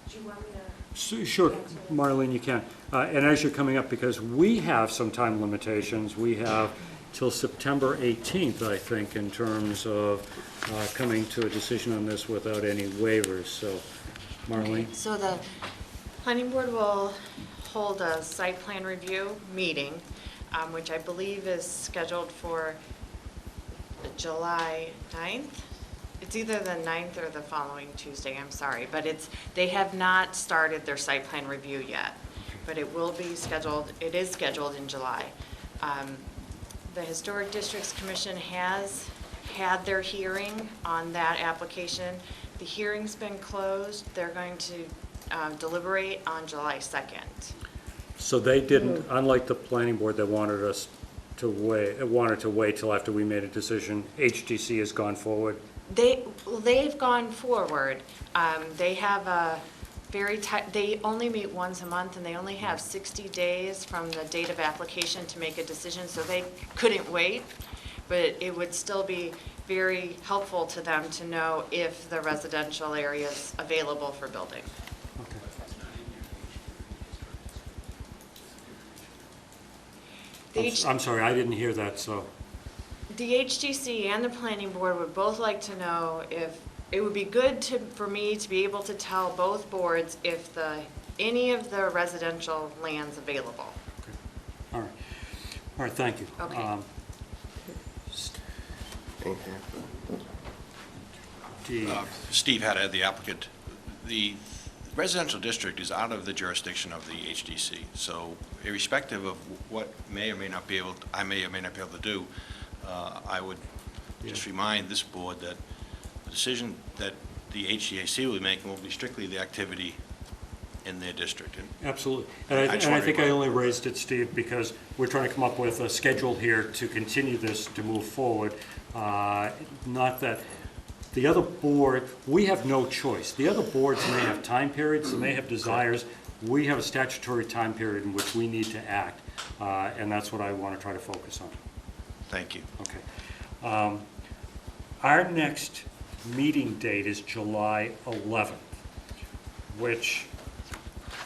Speaker 6: Do you want me
Speaker 2: Sure, Marlene, you can. And as you're coming up, because we have some time limitations, we have till September 18th, I think, in terms of coming to a decision on this without any waivers. So, Marlene?
Speaker 8: So the planning board will hold a site plan review meeting, which I believe is scheduled for July 9th. It's either the 9th or the following Tuesday, I'm sorry, but they have not started their site plan review yet. but it will be scheduled, it is scheduled in July. The Historic Districts Commission has had their hearing on that application. The hearing's been closed. They're going to deliberate on July 2nd.
Speaker 2: So they didn't, unlike the planning board that wanted us to wait till after we made a decision, HTC has gone forward.
Speaker 8: They've gone forward. They have a very tight, they only meet once a month, and they only have 60 days from the date of application to make a decision, so they couldn't wait. But it would still be very helpful to them to know if the residential area is available for building.
Speaker 2: I'm sorry, I didn't hear that, so.
Speaker 8: The HGC and the planning board would both like to know if, it would be good for me to be able to tell both boards if any of the residential land's available.
Speaker 2: Okay. All right, thank you.
Speaker 8: Okay.
Speaker 9: Steve Haddad, the applicant. The residential district is out of the jurisdiction of the HDC, so irrespective of what I may or may not be able to do, I would just remind this board that the decision that the HDAC will be making will be strictly the activity in their district.
Speaker 2: Absolutely. And I think I only raised it, Steve, because we're trying to come up with a schedule here to continue this, to move forward. Not that the other board, we have no choice. The other boards may have time periods, they may have desires. We have a statutory time period in which we need to act, and that's what I want to try to focus on.
Speaker 9: Thank you.
Speaker 2: Okay. Our next meeting date is July 11th, which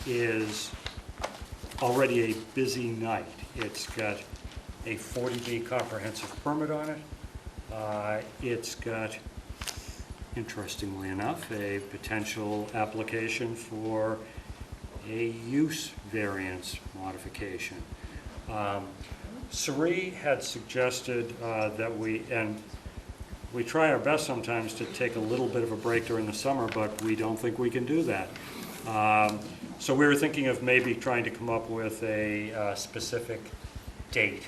Speaker 2: is already a busy night. It's got a 40B comprehensive permit on it. It's got, interestingly enough, a potential application for a use variance modification. Sari had suggested that we try our best sometimes to take a little bit of a break during the summer, but we don't think we can do that. So we were thinking of maybe trying to come up with a specific date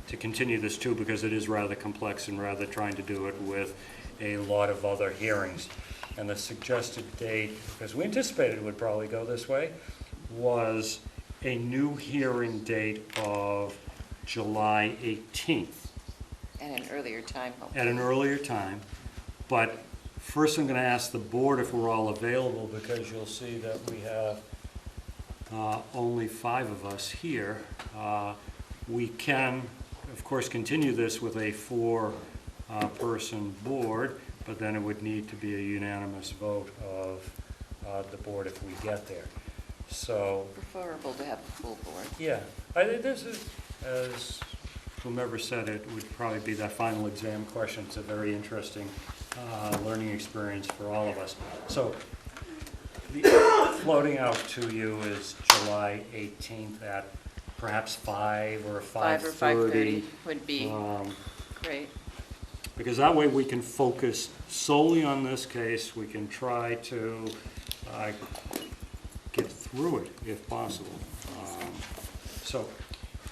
Speaker 2: to continue this too, because it is rather complex and rather trying to do it with a lot of other hearings. And the suggested date, because we anticipated it would probably go this way, was a new hearing date of July 18th.
Speaker 6: At an earlier time, hopefully.
Speaker 2: At an earlier time. But first I'm going to ask the board if we're all available, because you'll see that we have only 5 of us here. We can, of course, continue this with a 4-person board, but then it would need to be a unanimous vote of the board if we get there. So,
Speaker 6: Preferable to have a full board.
Speaker 2: yeah, I think this is, as whomever said it, would probably be that final exam question. It's a very interesting learning experience for all of us. So, floating out to you is July 18th at perhaps 5 or 5:30.
Speaker 6: 5 or 5:30 would be great.
Speaker 2: Because that way we can focus solely on this case. We can try to get through it if possible. So,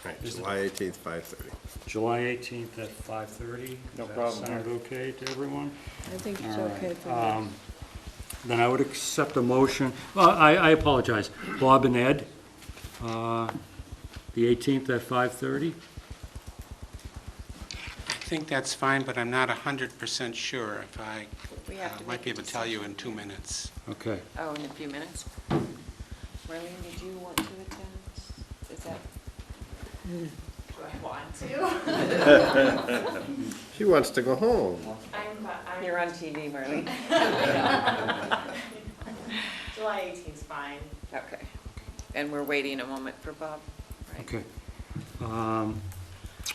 Speaker 4: Right, July 18th, 5:30.
Speaker 2: July 18th at 5:30?
Speaker 5: No
Speaker 2: Does
Speaker 5: problem,
Speaker 2: that sound okay to everyone?
Speaker 10: I think it's
Speaker 2: All right.
Speaker 10: okay for me.
Speaker 2: Then I would accept a motion. Well, I apologize. Bob and Ed, the 18th at 5:30?
Speaker 7: I think that's fine, but I'm not 100% sure if I
Speaker 6: We have to
Speaker 7: might
Speaker 6: make
Speaker 7: be
Speaker 6: a
Speaker 7: able to tell you
Speaker 6: decision.
Speaker 7: in 2 minutes.
Speaker 2: Okay.
Speaker 6: Oh, in a few minutes. Marlene, did you want to attend? Is that?
Speaker 8: Do I want to?
Speaker 4: She wants to go home.
Speaker 6: You're on TV, Marlene.
Speaker 8: July 18th's fine.
Speaker 6: Okay. And we're waiting a moment for Bob, right?
Speaker 2: Okay.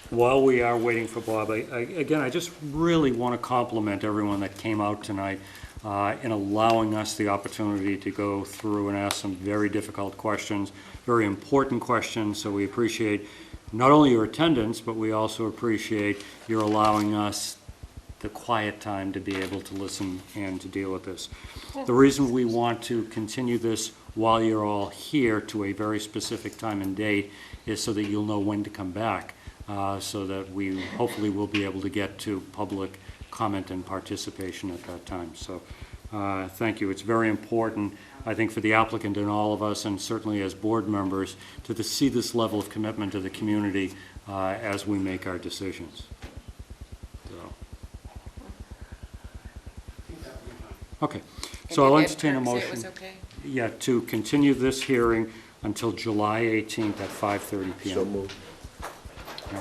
Speaker 2: While we are waiting for Bob, again, I just really want to compliment everyone that came out tonight in allowing us the opportunity to go through and ask some very difficult questions, very important questions. So we appreciate not only your attendance, but we also appreciate your allowing us the quiet time to be able to listen and to deal with this. The reason we want to continue this while you're all here to a very specific time and date is so that you'll know when to come back, so that we hopefully will be able to get to public comment and participation at that time. So thank you. It's very important, I think, for the applicant and all of us, and certainly as board members, to see this level of commitment to the community as we make our decisions. So. Okay, so I'll entertain a motion.
Speaker 6: It was okay?
Speaker 2: Yeah, to continue this hearing until July 18th at 5:30 p.m.
Speaker 1: So moved.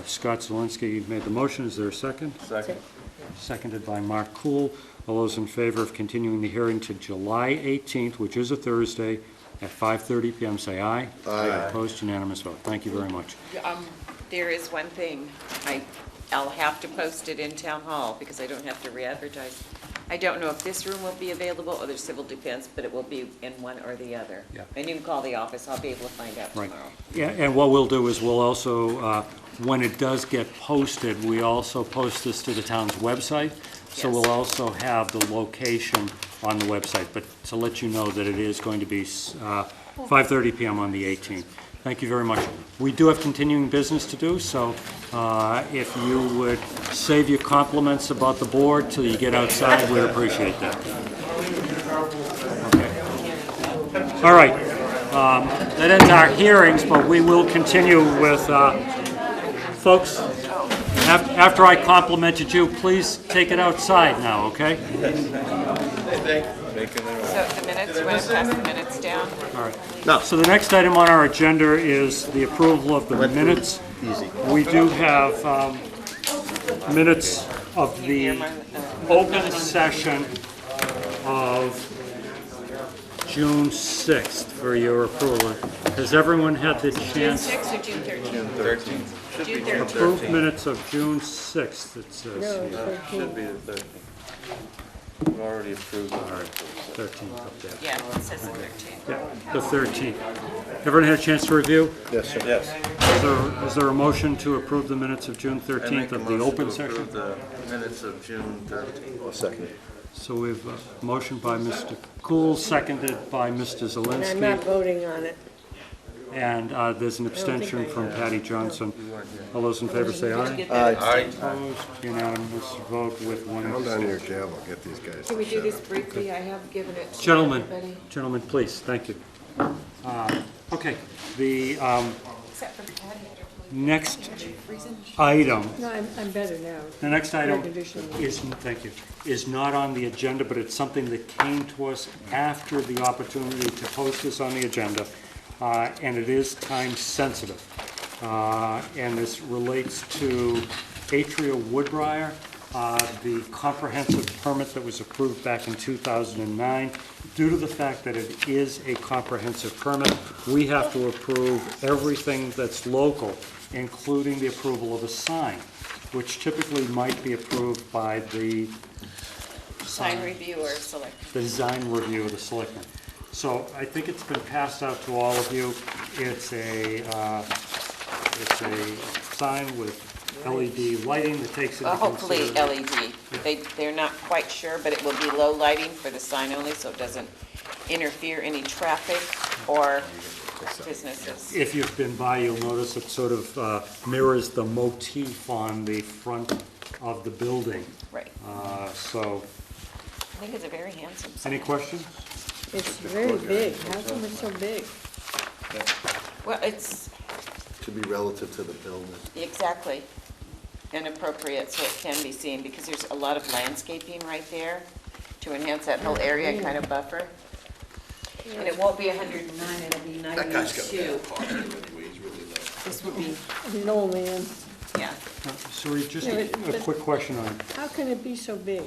Speaker 2: Scott Zelinski made the motion. Is there a second?
Speaker 5: Second.
Speaker 2: Seconded by Mark Cool. All those in favor of continuing the hearing to July 18th, which is a Thursday, at 5:30 p.m., say aye.
Speaker 1: Aye.
Speaker 2: Opposed, unanimous vote. Thank you very much.
Speaker 6: There is one thing, I'll have to post it in Town Hall because I don't have to re-advertise. I don't know if this room will be available or the civil defense, but it will be in one or the other.
Speaker 2: Yeah.
Speaker 6: And you can call the office, I'll be able to find out
Speaker 2: Right.
Speaker 6: tomorrow.
Speaker 2: Yeah, and what we'll do is we'll also, when it does get posted, we also post this to the town's website. So
Speaker 6: Yes.
Speaker 2: we'll also have the location on the website, but to let you know that it is going to be 5:30 p.m. on the 18th. Thank you very much. We do have continuing business to do, so if you would save your compliments about the board till you get outside, we'd appreciate that. Okay. All right. That ends our hearings, but we will continue with, folks, after I complimented you, please take it outside now, okay?
Speaker 6: So the minutes, you want to pass the minutes down?
Speaker 2: All right. Now, so the next item on our agenda is the approval of the minutes.
Speaker 4: Easy.
Speaker 2: We do have minutes of the open session of June 6th for your approval. Has everyone had the
Speaker 6: June
Speaker 2: chance?
Speaker 6: 6th or June 13th?
Speaker 5: 13th.
Speaker 6: June 13th.
Speaker 2: Approved minutes of June 6th, it says here.
Speaker 5: Should be the 13th. We've already approved the articles.
Speaker 2: 13th up there.
Speaker 6: Yeah, it says the 13th.
Speaker 2: Yeah, the 13th. Everyone had a chance to review?
Speaker 1: Yes, sir.
Speaker 5: Yes.
Speaker 2: Is there a motion to approve the minutes of June
Speaker 5: I make
Speaker 2: 13th
Speaker 5: a
Speaker 2: of the
Speaker 5: motion
Speaker 2: open
Speaker 5: to
Speaker 2: session?
Speaker 5: approve the minutes of June 13th.
Speaker 1: I'll second it.
Speaker 2: So we've a motion by Mr. Cool, seconded by Mr.
Speaker 10: And I'm not
Speaker 2: Zelinski,
Speaker 10: voting on it.
Speaker 2: and there's an abstention from Patty Johnson. All those in favor say aye.
Speaker 1: Aye.
Speaker 2: Opposed, unanimous vote with one
Speaker 4: Hold on
Speaker 2: abstention.
Speaker 4: to your gavel, get these guys.
Speaker 6: Can we do this briefly? I have given it to
Speaker 2: Gentlemen,
Speaker 6: everybody.
Speaker 2: gentlemen, please, thank you. Okay, the
Speaker 6: Except for Patty.
Speaker 2: next item,
Speaker 10: No, I'm better now.
Speaker 2: the next item
Speaker 10: Air conditioning.
Speaker 2: is, thank you, is not on the agenda, but it's something that came to us after the opportunity to post this on the agenda, and it is time sensitive. And this relates to Atria Woodbriar, the comprehensive permit that was approved back in 2009. Due to the fact that it is a comprehensive permit, we have to approve everything that's local, including the approval of a sign, which typically might be approved by the
Speaker 6: Sign review or select.
Speaker 2: the design review of the selectmen. So I think it's been passed out to all of you. It's a sign with LED lighting that takes into
Speaker 6: Hopefully
Speaker 2: consideration.
Speaker 6: LED. They're not quite sure, but it will be low lighting for the sign only, so it doesn't interfere any traffic or businesses.
Speaker 2: If you've been by, you'll notice it sort of mirrors the motif on the front of the building.
Speaker 6: Right.
Speaker 2: So,
Speaker 6: I think it's a very handsome sign.
Speaker 2: any questions?
Speaker 10: It's very big. How come it's so big?
Speaker 6: Well, it's
Speaker 1: To be relative to the building.
Speaker 6: exactly inappropriate, so it can be seen, because there's a lot of landscaping right there to enhance that whole area and kind of buffer. And it won't be 109, it'll be 92. This will be,
Speaker 10: He's an old man.
Speaker 6: yeah.
Speaker 2: So just
Speaker 10: Yeah,
Speaker 2: a
Speaker 10: but-
Speaker 2: quick question on,
Speaker 10: How can it be so big?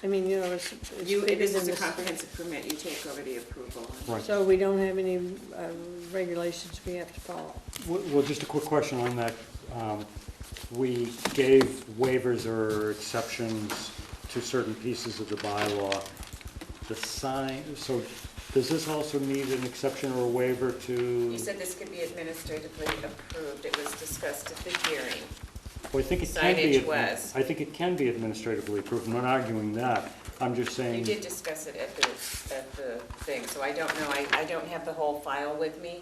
Speaker 10: I mean, you know, it's
Speaker 6: You,
Speaker 10: bigger
Speaker 6: this
Speaker 10: than
Speaker 6: is a
Speaker 10: this.
Speaker 6: comprehensive permit, you take over the approval.
Speaker 2: right.
Speaker 10: So we don't have any regulations we have to follow.
Speaker 2: Well, just a quick question on that. We gave waivers or exceptions to certain pieces of the bylaw. The sign, so does this also need an exception or a waiver to?
Speaker 6: You said this could be administratively approved, it was discussed at the hearing.
Speaker 2: Well, I think it can be.
Speaker 6: signage was.
Speaker 2: I think it can be administratively approved. I'm not arguing that. I'm just
Speaker 6: You
Speaker 2: saying.
Speaker 6: did discuss it at the thing, so I don't know, I don't have the whole file with me.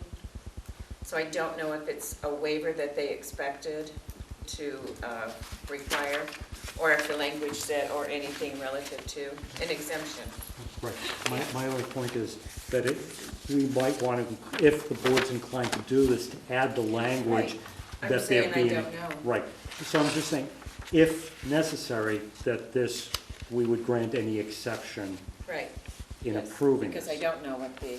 Speaker 6: So I don't know if it's a waiver that they expected to require, or if the language said, or anything relative to an exemption.
Speaker 2: Right. My only point is that we might want to, if the board's inclined to do this, to add the language
Speaker 6: Right. I'm
Speaker 2: that they're
Speaker 6: saying I
Speaker 2: being.
Speaker 6: don't know.
Speaker 2: Right. So I'm just saying, if necessary, that this, we would grant any exception
Speaker 6: Right.
Speaker 2: in
Speaker 6: Yes,
Speaker 2: approving
Speaker 6: because
Speaker 2: this.
Speaker 6: I don't know what the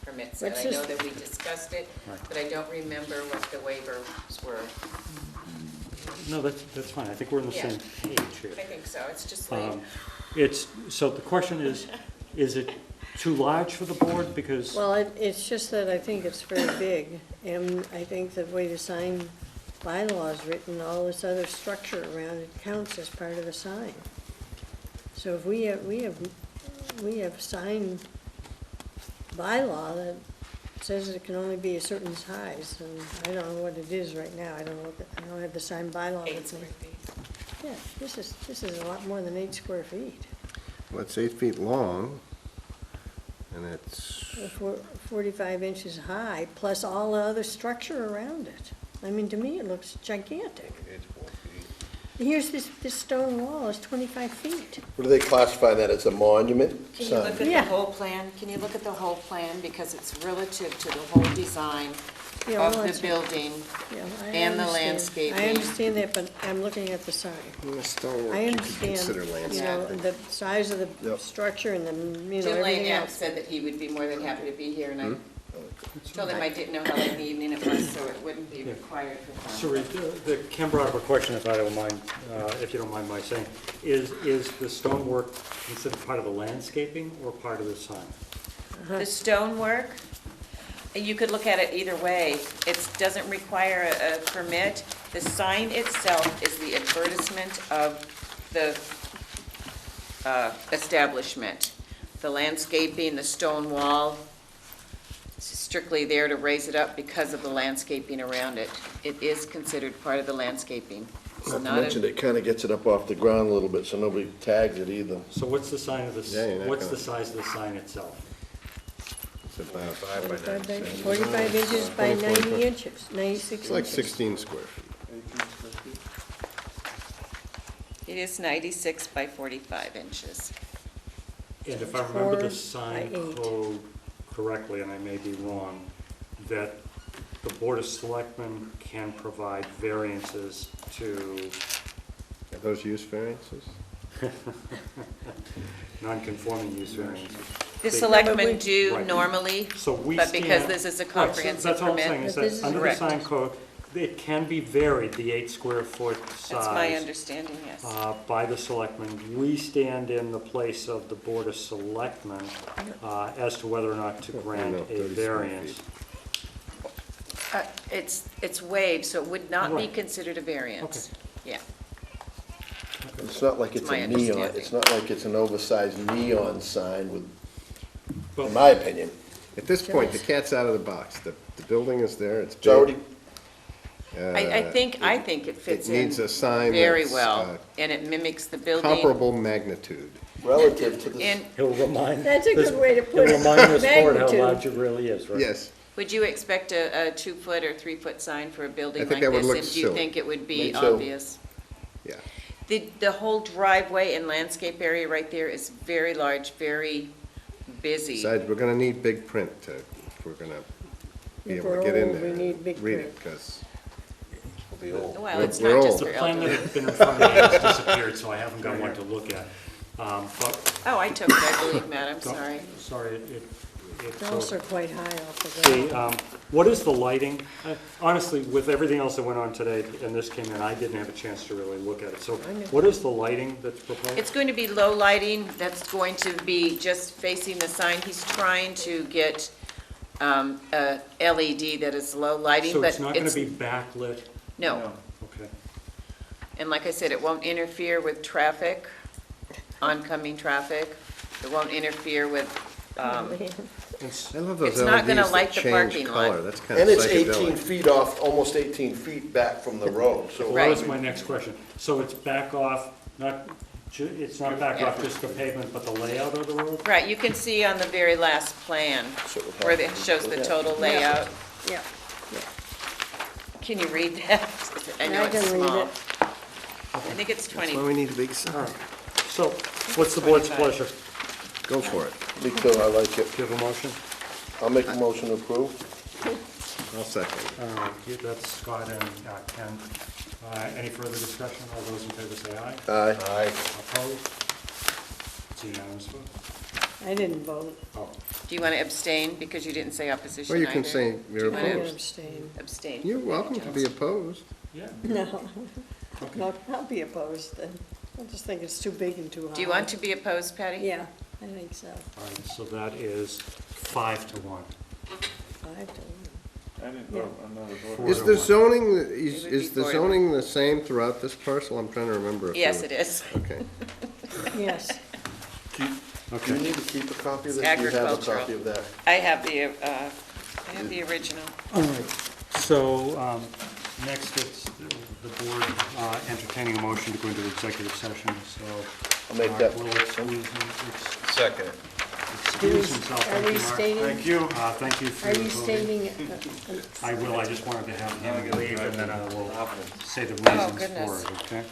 Speaker 6: permit said.
Speaker 10: What's
Speaker 6: I know
Speaker 10: this?
Speaker 6: that we discussed it,
Speaker 2: Right.
Speaker 6: but I don't remember what the waivers were.
Speaker 2: No, that's fine. I think we're on the
Speaker 6: Yeah.
Speaker 2: same page here.
Speaker 6: I think so, it's just late.
Speaker 2: So the question is it too large for the board? Because,
Speaker 10: Well, it's just that I think it's very big, and I think the way the sign bylaw is written, all this other structure around it counts as part of the sign. So if we have sign bylaw that says it can only be a certain size, and I don't know what it is right now, I don't have the sign bylaw
Speaker 6: 8
Speaker 10: with me.
Speaker 6: square feet.
Speaker 10: Yeah, this is a lot more than 8 square feet.
Speaker 4: Well, it's 8 feet long, and it's,
Speaker 10: 45 inches high, plus all the other structure around it. I mean, to me, it looks gigantic.
Speaker 4: it's 4 feet.
Speaker 10: Here's this stone wall is 25 feet.
Speaker 1: What do they classify that as, a monument
Speaker 6: Can you look
Speaker 1: sign?
Speaker 6: at the
Speaker 10: Yeah.
Speaker 6: whole plan? Can you look at the whole plan, because it's relative to the whole design
Speaker 10: Yeah,
Speaker 6: of
Speaker 10: well,
Speaker 6: the
Speaker 10: it's-
Speaker 6: building
Speaker 10: Yeah, I
Speaker 6: and the
Speaker 10: understand.
Speaker 6: landscaping?
Speaker 10: I understand that, but I'm looking at the sign.
Speaker 4: The stonework
Speaker 10: I
Speaker 4: you could
Speaker 10: understand,
Speaker 4: consider
Speaker 10: you
Speaker 4: landscaping.
Speaker 10: know, the size of the
Speaker 1: Yep.
Speaker 10: structure and the, you know,
Speaker 6: Jim
Speaker 10: everything
Speaker 6: Lane
Speaker 10: else.
Speaker 6: said that he would be more than happy to be here, and I
Speaker 4: Hmm?
Speaker 6: told him I didn't know how late in the evening it was, so it wouldn't be
Speaker 2: Yeah.
Speaker 6: required for him.
Speaker 2: sorry, Ken brought up a question, if I don't mind, if you don't mind my saying. Is the stonework considered part of the landscaping or part of the sign?
Speaker 6: The stonework, you could look at it either way. It doesn't require a permit. The sign itself is the advertisement of the establishment. The landscaping, the stone wall, it's strictly there to raise it up because of the landscaping around it. It is considered part of the landscaping. It's
Speaker 1: Not to
Speaker 6: not a-
Speaker 1: mention, it kind of gets it up off the ground a little bit, so nobody tags it either.
Speaker 2: So what's the sign of
Speaker 4: Yeah, you're
Speaker 2: the,
Speaker 4: not
Speaker 2: what's
Speaker 4: gonna-
Speaker 2: the size of the sign itself?
Speaker 4: It's about
Speaker 10: 45 inches by 90 inches, 96
Speaker 4: It's like
Speaker 10: inches.
Speaker 4: 16 square feet.
Speaker 6: It is 96 by 45 inches.
Speaker 2: And if I remember the
Speaker 10: 4
Speaker 2: sign
Speaker 10: by 8.
Speaker 2: code correctly, and I may be wrong, that the Board of Selectmen can provide variances to
Speaker 4: Are those use variances?
Speaker 2: non-conforming use variances.
Speaker 6: The
Speaker 2: They-
Speaker 6: selectmen do
Speaker 2: Right.
Speaker 6: normally,
Speaker 2: So we
Speaker 6: but because
Speaker 2: stand-
Speaker 6: this is a
Speaker 2: Right, so
Speaker 6: comprehensive
Speaker 2: that's all I'm saying,
Speaker 6: permit.
Speaker 2: is
Speaker 10: But this
Speaker 2: that
Speaker 10: is
Speaker 2: under the
Speaker 6: correct.
Speaker 2: sign code, it can be varied, the 8 square foot size.
Speaker 6: That's my understanding, yes.
Speaker 2: By the selectmen. We stand in the place of the Board of Selectmen as to whether or not to grant
Speaker 4: no,
Speaker 2: a
Speaker 4: 30 square
Speaker 2: variance.
Speaker 4: feet.
Speaker 6: It's waived, so it would not be
Speaker 2: Right.
Speaker 6: considered a variance. Yeah.
Speaker 1: It's not like it's
Speaker 6: my
Speaker 1: a neon,
Speaker 6: understanding.
Speaker 1: it's not like it's an oversized neon sign with,
Speaker 2: But-
Speaker 1: in my opinion.
Speaker 4: At this point, the cat's out of the box. The building is there, it's big.
Speaker 1: It's already,
Speaker 6: I think it fits
Speaker 4: It needs
Speaker 6: in
Speaker 4: a sign
Speaker 6: very
Speaker 4: that's
Speaker 6: well, and it mimics the building.
Speaker 4: comparable magnitude.
Speaker 1: relative to the,
Speaker 6: And
Speaker 2: He'll remind.
Speaker 10: That's a good way to put it.
Speaker 2: He'll remind this board how
Speaker 10: Magnitude.
Speaker 2: large it really is, right?
Speaker 4: Yes,
Speaker 6: would you expect a 2-foot or 3-foot sign for a building
Speaker 4: I think
Speaker 6: like
Speaker 4: that would
Speaker 6: this?
Speaker 4: look
Speaker 6: And do you
Speaker 4: silly.
Speaker 6: think it would be
Speaker 1: Me too.
Speaker 6: obvious?
Speaker 4: yeah.
Speaker 6: The whole driveway and landscape area right there is very large, very busy.
Speaker 4: Besides, we're gonna need big print to, if we're gonna be
Speaker 10: If
Speaker 4: able
Speaker 10: we're
Speaker 4: to get in
Speaker 10: old, we
Speaker 4: there
Speaker 10: need
Speaker 4: and
Speaker 10: big
Speaker 4: read
Speaker 10: print.
Speaker 4: it, because
Speaker 6: Well, it's
Speaker 4: We're
Speaker 6: not just
Speaker 4: old.
Speaker 6: for
Speaker 2: The plan that
Speaker 6: elderly.
Speaker 2: had been in front of me has disappeared, so I haven't got one to look at. But,
Speaker 6: Oh, I took it, I believe, Matt, I'm sorry.
Speaker 2: sorry, it.
Speaker 10: Those are quite high off the ground.
Speaker 2: What is the lighting? Honestly, with everything else that went on today, and this came in, I didn't have a chance to really look at it. So what is the lighting that's proposed?
Speaker 6: It's going to be low lighting, that's going to be just facing the sign. He's trying to get a LED that is low lighting,
Speaker 2: So
Speaker 6: but
Speaker 2: it's not going to be backlit?
Speaker 6: No,
Speaker 2: Okay.
Speaker 6: and like I said, it won't interfere with traffic, oncoming traffic. It won't interfere with
Speaker 4: I love those
Speaker 6: It's not gonna
Speaker 4: LEDs that
Speaker 6: light the
Speaker 4: change
Speaker 6: parking lot.
Speaker 4: color. That's kind of
Speaker 1: And it's
Speaker 4: psychedelic.
Speaker 1: 18 feet off, almost 18 feet back from the road, so.
Speaker 2: Well,
Speaker 6: Right.
Speaker 2: that was my next question. So it's back off, it's not back off just the pavement, but the layout of the road?
Speaker 6: Right, you can see on the very last plan where it shows the total layout.
Speaker 10: Yeah.
Speaker 6: Can you read that? I know
Speaker 10: I
Speaker 6: it's
Speaker 10: can read
Speaker 6: small.
Speaker 10: it.
Speaker 6: I think it's 20.
Speaker 4: Well, we need a big sign.
Speaker 2: So what's the board's
Speaker 6: 25.
Speaker 2: pleasure?
Speaker 4: Go for it.
Speaker 1: Me too, I like it.
Speaker 2: Do you have a motion?
Speaker 1: I'll make a motion to approve.
Speaker 4: I'll second.
Speaker 2: That's Scott and Ken. Any further discussion? All those in favor say aye.
Speaker 1: Aye.
Speaker 2: Opposed? It's unanimous vote.
Speaker 10: I didn't vote.
Speaker 2: Oh,
Speaker 6: Do you want to abstain because you didn't say opposition
Speaker 4: Well, you
Speaker 6: either?
Speaker 4: can say
Speaker 6: Do
Speaker 4: you're
Speaker 6: you wanna
Speaker 10: I'm gonna
Speaker 4: opposed.
Speaker 10: abstain.
Speaker 6: Abstain.
Speaker 4: You're welcome to be opposed.
Speaker 2: yeah.
Speaker 10: No, no, I'll be opposed then. I just think it's too big and too high.
Speaker 6: Do you want to be opposed, Patty?
Speaker 10: Yeah, I think so.
Speaker 2: All right, so that is 5-1.
Speaker 10: 5 to 1.
Speaker 5: I didn't vote, I'm not a voter.
Speaker 4: Is the zoning,
Speaker 6: It would
Speaker 4: is
Speaker 6: be
Speaker 4: the
Speaker 6: 4 to 1.
Speaker 4: zoning the same throughout this parcel? I'm trying to remember. if
Speaker 6: Yes,
Speaker 4: you-
Speaker 6: it is.
Speaker 4: Okay.
Speaker 10: Yes.
Speaker 1: Do you
Speaker 2: Okay.
Speaker 1: need to keep a copy of this?
Speaker 6: It's
Speaker 1: Do you have a
Speaker 6: agricultural.
Speaker 1: copy of that?
Speaker 6: I have the original.
Speaker 2: All right, so next it's the board entertaining a motion to go into executive session, so.
Speaker 1: I'll make that
Speaker 2: Mark will
Speaker 9: Second.
Speaker 2: excuse himself.
Speaker 10: Are we
Speaker 2: Mark.
Speaker 10: stating?
Speaker 5: Thank you.
Speaker 2: Thank you for
Speaker 10: Are
Speaker 2: your
Speaker 10: you
Speaker 2: voting.
Speaker 10: stating,
Speaker 2: I will, I just wanted to have him leave, and then I will say the
Speaker 6: Oh,
Speaker 2: reasons
Speaker 6: goodness.
Speaker 2: for it, okay?